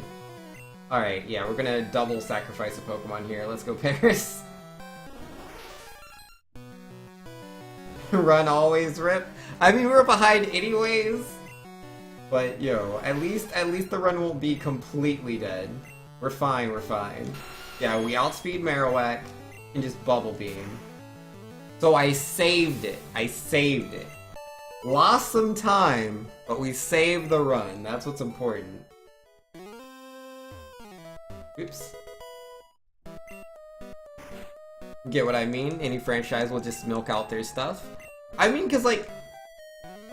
S1: Alright, yeah, we're gonna double sacrifice a Pokemon here. Let's go, Paris. Run always rip. I mean, we're behind anyways. But, yo, at least the run won't be completely dead. We're fine, we're fine. Yeah, we outspeed Marowak and just Bubble Beam. So I saved it. I saved it. Lost some time, but we saved the run. That's what's important. Oops. Get what I mean? Any franchise will just milk out their stuff. I mean, cause like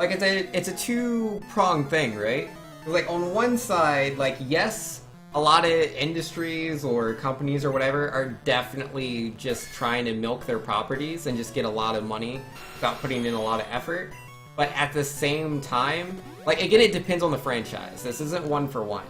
S1: it's a two-pronged thing, right? 'Cause like on one side, like yes, a lot of industries or companies or whatever are definitely just trying to milk their properties and just get a lot of money without putting in a lot of effort. But at the same time, like again, it depends on the franchise. This isn't one for one.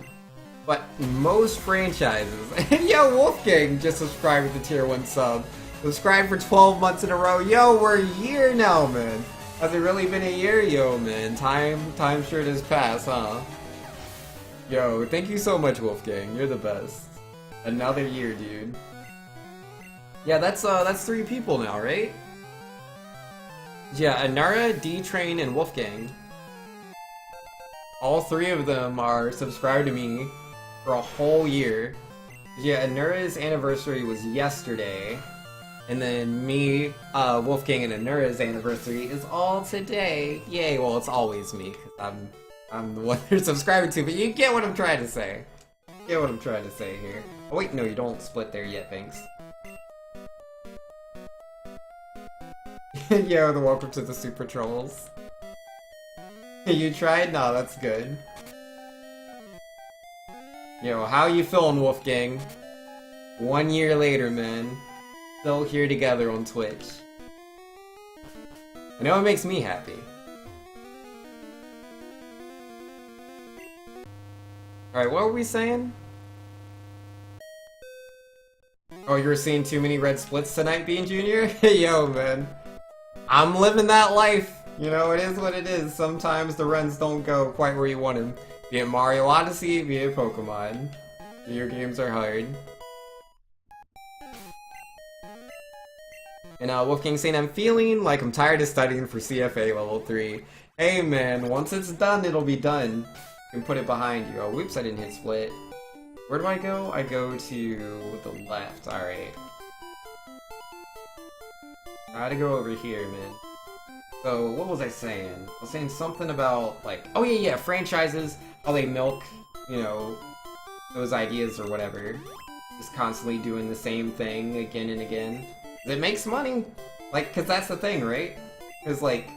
S1: But most franchises, and yo, Wolfgang just subscribed with the tier 1 sub. Subscribed for 12 months in a row. Yo, we're a year now, man. Has it really been a year? Yo, man. Time sure does pass, huh? Yo, thank you so much, Wolfgang. You're the best. Another year, dude. Yeah, that's 3 people now, right? Yeah, Anara, D-Train, and Wolfgang. All 3 of them are subscribed to me for a whole year. Yeah, Anura's anniversary was yesterday. And then me, Wolfgang, and Anura's anniversary is all today. Yay, well, it's always me. I'm the one they're subscribing to, but you get what I'm trying to say. You get what I'm trying to say here. Oh wait, no, you don't split there yet, thanks. Yo, the welcome to the Super Trolls. You tried? No, that's good. Yo, how you feeling, Wolfgang? 1 year later, man. Still here together on Twitch. You know what makes me happy? Alright, what were we saying? Oh, you were seeing too many red splits tonight, Bean Jr.? Yo, man. I'm living that life. You know, it is what it is. Sometimes the runs don't go quite where you want them. Be it Mario Odyssey, be it Pokemon. Your games are hard. And Wolfgang saying, I'm feeling like I'm tired of studying for CFA level 3. Hey man, once it's done, it'll be done. You can put it behind you. Oh, whoops, I didn't hit split. Where do I go? I go to the left. Alright. I gotta go over here, man. So, what was I saying? I was saying something about, like, oh yeah, franchises, how they milk, you know, those ideas or whatever. Just constantly doing the same thing again and again. It makes money. Like, cause that's the thing, right? Cause like,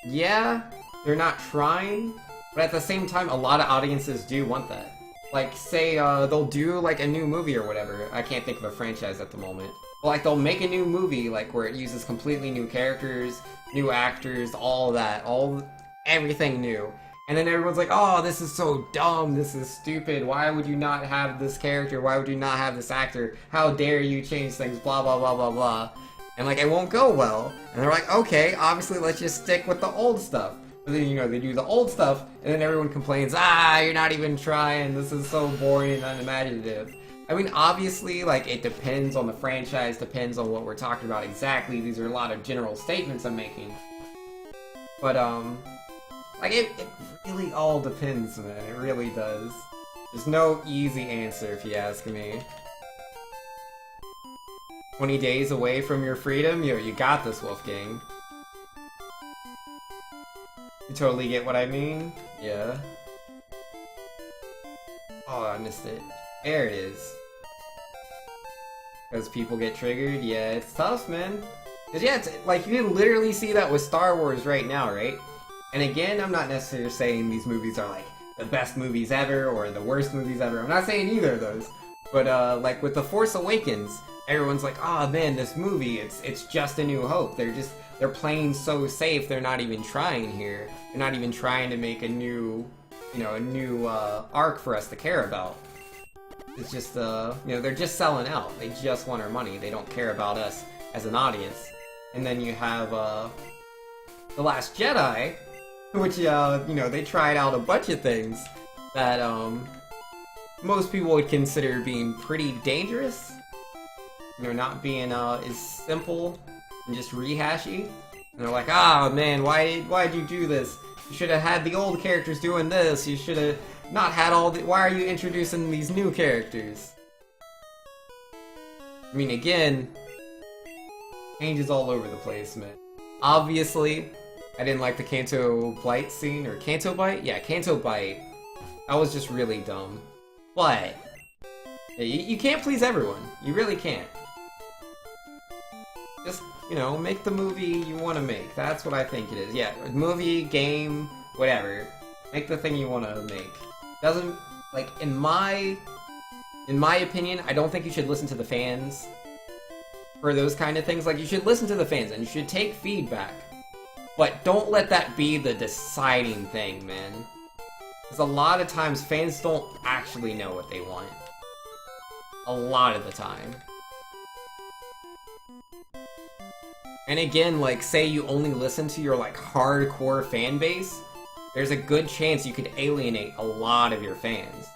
S1: yeah, they're not trying, but at the same time, a lot of audiences do want that. Like, say, they'll do, like, a new movie or whatever. I can't think of a franchise at the moment. But, like, they'll make a new movie, like, where it uses completely new characters, new actors, all that, everything new. And then everyone's like, oh, this is so dumb, this is stupid, why would you not have this character, why would you not have this actor, how dare you change things, blah blah blah blah blah. And like, it won't go well. And they're like, okay, obviously let's just stick with the old stuff. But then, you know, they do the old stuff, and then everyone complains, you're not even trying, this is so boring and unimaginative. I mean, obviously, like, it depends on the franchise, depends on what we're talking about exactly, these are a lot of general statements I'm making. But, like, it really all depends, man. It really does. There's no easy answer, if you ask me. 20 days away from your freedom? Yo, you got this, Wolfgang. You totally get what I mean? Yeah. Oh, I missed it. There it is. Because people get triggered? Yeah, it's tough, man. Cause yeah, it's, like, you can literally see that with Star Wars right now, right? And again, I'm not necessarily saying these movies are like the best movies ever or the worst movies ever. I'm not saying either of those. But like with The Force Awakens, everyone's like, "Oh man, this movie, it's just A New Hope." They're playing so safe. They're not even trying here. They're not even trying to make a new arc for us to care about. It's just they're just selling out. They just want our money. They don't care about us as an audience. And then you have The Last Jedi, which they tried out a bunch of things that most people would consider being pretty dangerous. Not being as simple and just rehashy. And they're like, "Ah, man, why'd you do this? You should have had the old characters doing this. You should have not had all the... Why are you introducing these new characters?" I mean, again, changes all over the place, man. Obviously, I didn't like the Canto Bite scene, or Canto Bite? Yeah, Canto Bite. That was just really dumb. But, you can't please everyone. You really can't. Just, make the movie you want to make. That's what I think it is. Yeah, movie, game, whatever. Make the thing you want to make. Doesn't, like, in my opinion, I don't think you should listen to the fans for those kind of things. Like, you should listen to the fans, and you should take feedback. But don't let that be the deciding thing, man. Because a lot of times, fans don't actually know what they want. A lot of the time. And again, like, say you only listen to your, like, hardcore fan base, there's a good chance you could alienate a lot of your fans.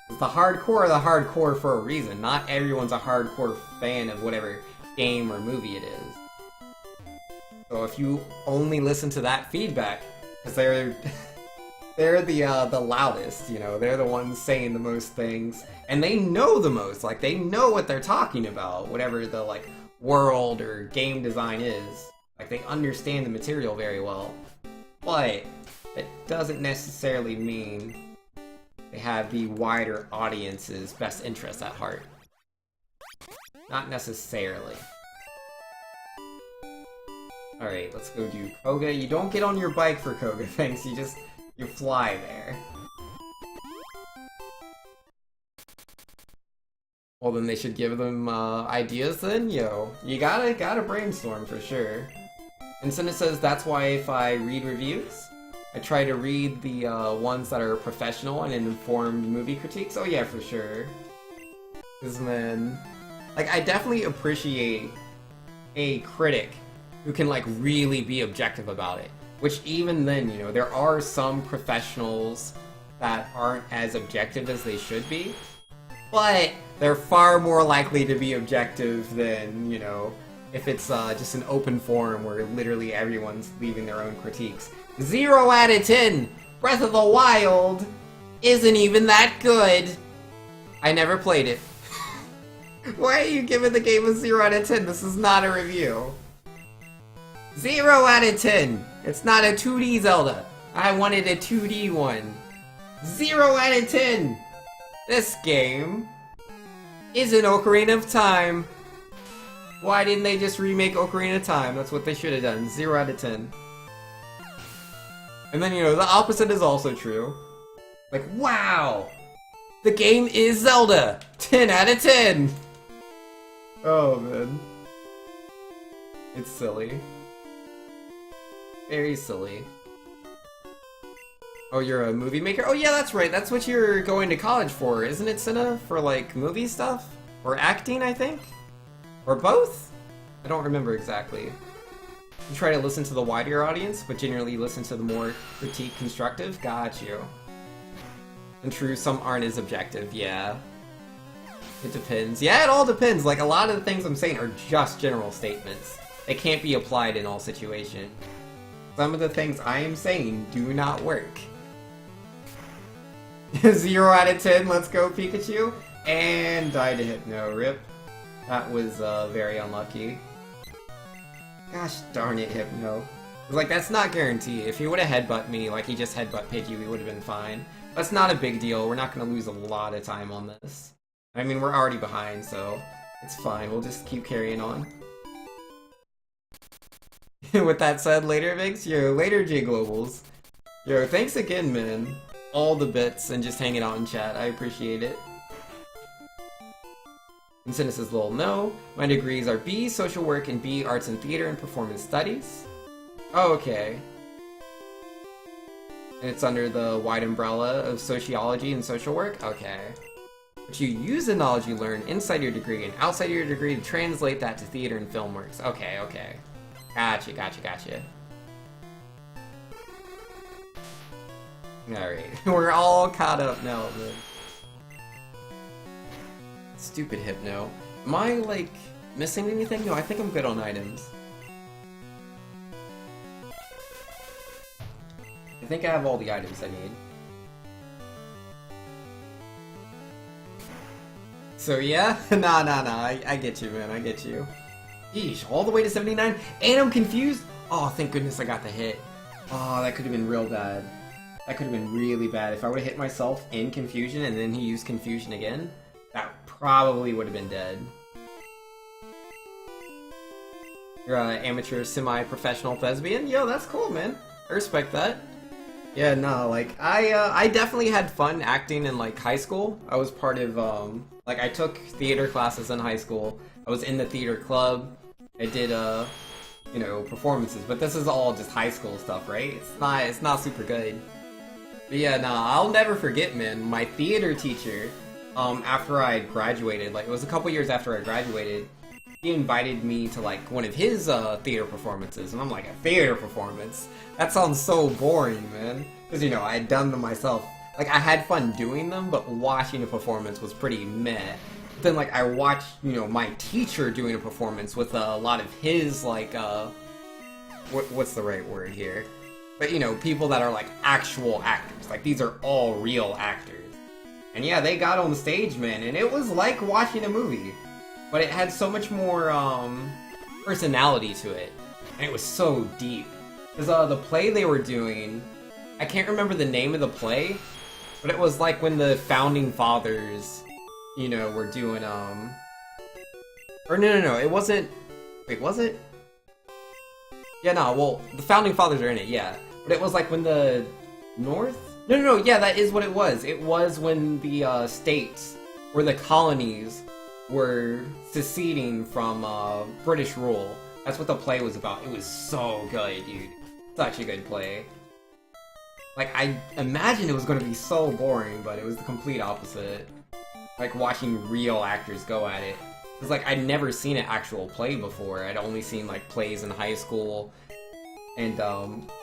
S1: The hardcore are the hardcore for a reason. Not everyone's a hardcore fan of whatever game or movie it is. So if you only listen to that feedback, because they're the loudest, they're the ones saying the most things, and they know the most, like, they know what they're talking about, whatever the, like, world or game design is. Like, they understand the material very well. But it doesn't necessarily mean they have the wider audience's best interests at heart. Not necessarily. Alright, let's go do Koga. You don't get on your bike for Koga, thanks. You fly there. Well, then they should give them ideas then, You gotta brainstorm for sure. And Cinna says that's why if I read reviews, I try to read the ones that are professional and informed movie critiques. Oh yeah, for sure. Because, man, like, I definitely appreciate a critic who can, like, really be objective about it. Which even then, there are some professionals that aren't as objective as they should be. But they're far more likely to be objective than, if it's just an open forum where literally everyone's leaving their own critiques. 0 out of 10! Breath of the Wild isn't even that good! I never played it. Why are you giving the game a 0 out of 10? This is not a review. 0 out of 10! It's not a 2D Zelda. I wanted a 2D one. 0 out of 10! This game isn't Ocarina of Time. Why didn't they just remake Ocarina of Time? That's what they should have done. 0 out of 10. And then, the opposite is also true. Like, wow! The game is Zelda! 10 out of 10! Oh, man. It's silly. Very silly. Oh, you're a movie maker? Oh yeah, that's right. That's what you're going to college for, isn't it, Cinna? For, like, movie stuff? Or acting, I think? Or both? I don't remember exactly. You try to listen to the wider audience, but generally listen to the more critique constructive? Got you. And true, some aren't as objective, yeah. It depends. Yeah, it all depends. Like, a lot of the things I'm saying are just general statements. They can't be applied in all situations. Some of the things I am saying do not work. 0 out of 10, let's go Pikachu. And died to Hypno, rip. That was very unlucky. Gosh darn it, Hypno. Like, that's not guaranteed. If he would have headbutt me like he just headbutt Pidgey, we would have been fine. That's not a big deal. We're not going to lose a lot of time on this. I mean, we're already behind, so it's fine. We'll just keep carrying on. With that said, later, Vix. Later, J Globals. Yo, thanks again, man. All the bits and just hanging out in chat. I appreciate it. And Cinna says, lol, no. My degrees are B, social work, and B, arts and theater and performance studies. Oh, okay. And it's under the wide umbrella of sociology and social work? Okay. But you use the knowledge you learn inside your degree and outside your degree to translate that to theater and film works. Okay, okay. Gotcha, gotcha, gotcha. Alright, we're all caught up now, man. Stupid Hypno. Am I, like, missing anything? No, I think I'm good on items. I think I have all the items I need. So yeah? Nah, I get you, man, I get you. Yeesh, all the way to 79? And I'm confused? Oh, thank goodness I got the hit. Oh, that could have been real bad. That could have been really bad. If I would have hit myself in confusion and then he used confusion again, that probably would have been dead. You're an amateur semi-professional thespian? Yo, that's cool, man. I respect that. Yeah, no, like, I definitely had fun acting in, like, high school. I was part of, like, I took theater classes in high school. I was in the theater club. I did, you know, performances. But this is all just high school stuff, right? It's not super good. But yeah, no, I'll never forget, man, my theater teacher, after I graduated, like, it was a couple years after I graduated, he invited me to, like, one of his, theater performances, and I'm like, a theater performance? That sounds so boring, man. Because, you know, I had done them myself. Like, I had fun doing them, but watching a performance was pretty meh. But then, like, I watched, you know, my teacher doing a performance with a lot of his, like, what's the right word here? But, you know, people that are, like, actual actors. Like, these are all real actors. And yeah, they got on stage, man, and it was like watching a movie. But it had so much more, personality to it. And it was so deep. Because, the play they were doing, I can't remember the name of the play, but it was like when the Founding Fathers, you know, were doing, or no, it wasn't, wait, was it? Yeah, no, well, the Founding Fathers are in it, yeah. But it was like when the North? No, yeah, that is what it was. It was when the, states, or the colonies, were seceding from, British rule. That's what the play was about. It was so good, dude. Such a good play. Like, I imagined it was gonna be so boring, but it was the complete opposite. Like, watching real actors go at it. Because, like, I'd never seen an actual play before. I'd only seen, like, plays in high school. And,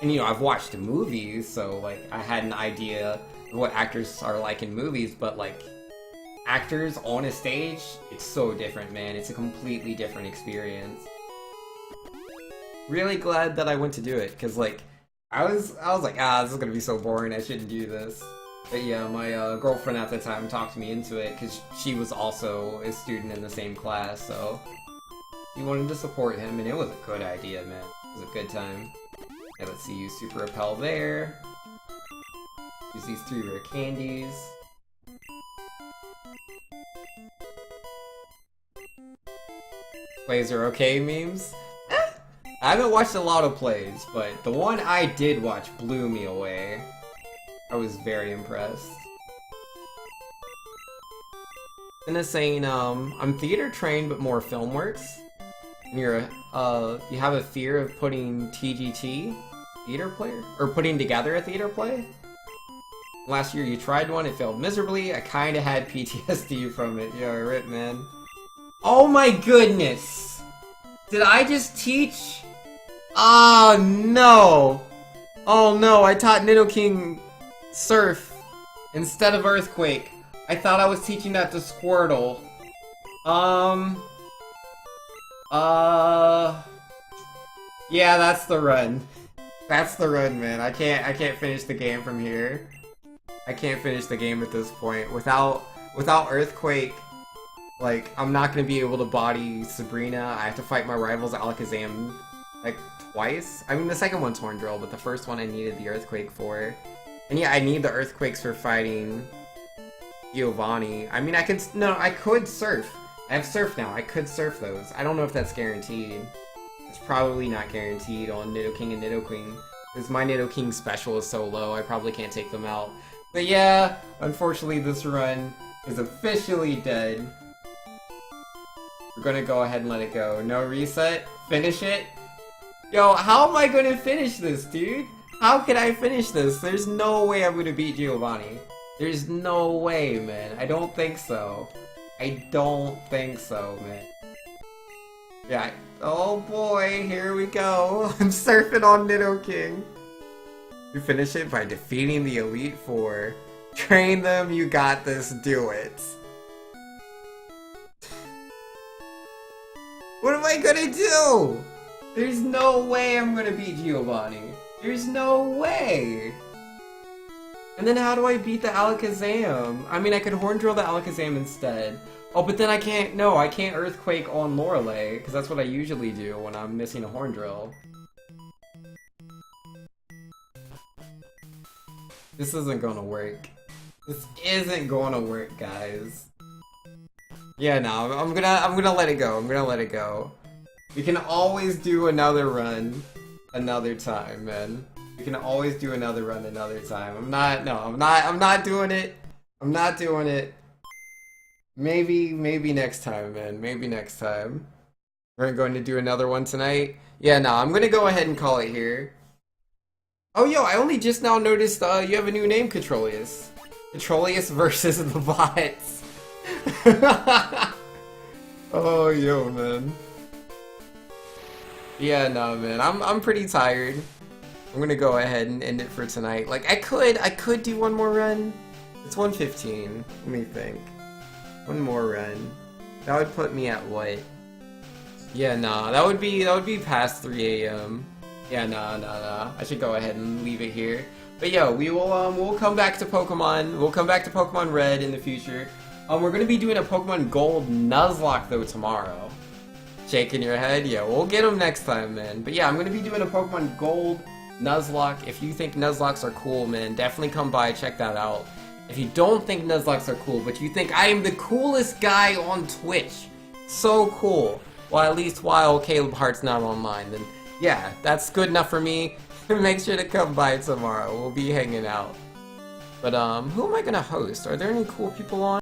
S1: you know, I've watched the movies, so, like, I had an idea of what actors are like in movies, but, like, actors on a stage, it's so different, man. It's a completely different experience. Really glad that I went to do it, because, like, I was like, this is gonna be so boring, I shouldn't do this. But yeah, my girlfriend at the time talked me into it, because she was also a student in the same class, so he wanted to support him, and it was a good idea, man. It was a good time. Okay, let's see, use Super Repel there. Use these 3 rare candies. Plays are okay memes? I haven't watched a lot of plays, but the one I did watch blew me away. I was very impressed. And it's saying, I'm theater trained but more film works. And you're you have a fear of putting TGT, theater player? Or putting together a theater play? Last year you tried one, it failed miserably. I kinda had PTSD from it. Yo, rip, man. Oh my goodness! Did I just teach? Oh no! Oh no, I taught Nidoking Surf instead of Earthquake. I thought I was teaching that to Squirtle. Yeah, that's the run. That's the run, man. I can't finish the game from here. I can't finish the game at this point. Without Earthquake, like, I'm not gonna be able to body Sabrina. I have to fight my rivals Alakazam, like, twice. I mean, the second one's Horn Drill, but the first one I needed the Earthquake for. And yeah, I need the Earthquakes for fighting Giovanni. I mean, I could surf. I have surf now. I could surf those. I don't know if that's guaranteed. It's probably not guaranteed on Nidoking and Nidoqueen. Because my Nidoking special is so low, I probably can't take them out. But yeah, unfortunately this run is officially dead. We're gonna go ahead and let it go. No reset? Finish it? Yo, how am I gonna finish this, dude? How can I finish this? There's no way I'm gonna beat Giovanni. There's no way, man. I don't think so. I don't think so, man. Yeah. Oh boy, here we go. I'm surfing on Nidoking. You finish it by defeating the Elite Four. Train them, you got this, do it. What am I gonna do? There's no way I'm gonna beat Giovanni. There's no way. And then how do I beat the Alakazam? I mean, I could Horn Drill the Alakazam instead. Oh, but then I can't, no, I can't Earthquake on Lorelei, because that's what I usually do when I'm missing a Horn Drill. This isn't gonna work. This isn't gonna work, guys. Yeah, no, I'm gonna let it go. I'm gonna let it go. We can always do another run another time, man. We can always do another run another time. I'm not doing it. I'm not doing it. Maybe next time, man. Maybe next time. We're going to do another one tonight. Yeah, no, I'm gonna go ahead and call it here. Oh, yo, I only just now noticed you have a new name, Controlius. Controlius versus the bots. Oh, yo, man. Yeah, no, man. I'm pretty tired. I'm gonna go ahead and end it for tonight. Like, I could do one more run. It's 1:15. Let me think. One more run. That would put me at what? Yeah, nah. That would be past 3 a.m. Yeah, nah. I should go ahead and leave it here. But yo, we'll come back to Pokemon. We'll come back to Pokemon Red in the future. We're gonna be doing a Pokemon Gold Nuzlocke though tomorrow. Shaking your head? Yeah, we'll get them next time, man. But yeah, I'm gonna be doing a Pokemon Gold Nuzlocke. If you think Nuzlockes are cool, man, definitely come by, check that out. If you don't think Nuzlockes are cool, but you think I am the coolest guy on Twitch, so cool, well, at least while Caleb Hart's not online, then yeah, that's good enough for me. Make sure to come by tomorrow. We'll be hanging out. But who am I gonna host? Are there any cool people on?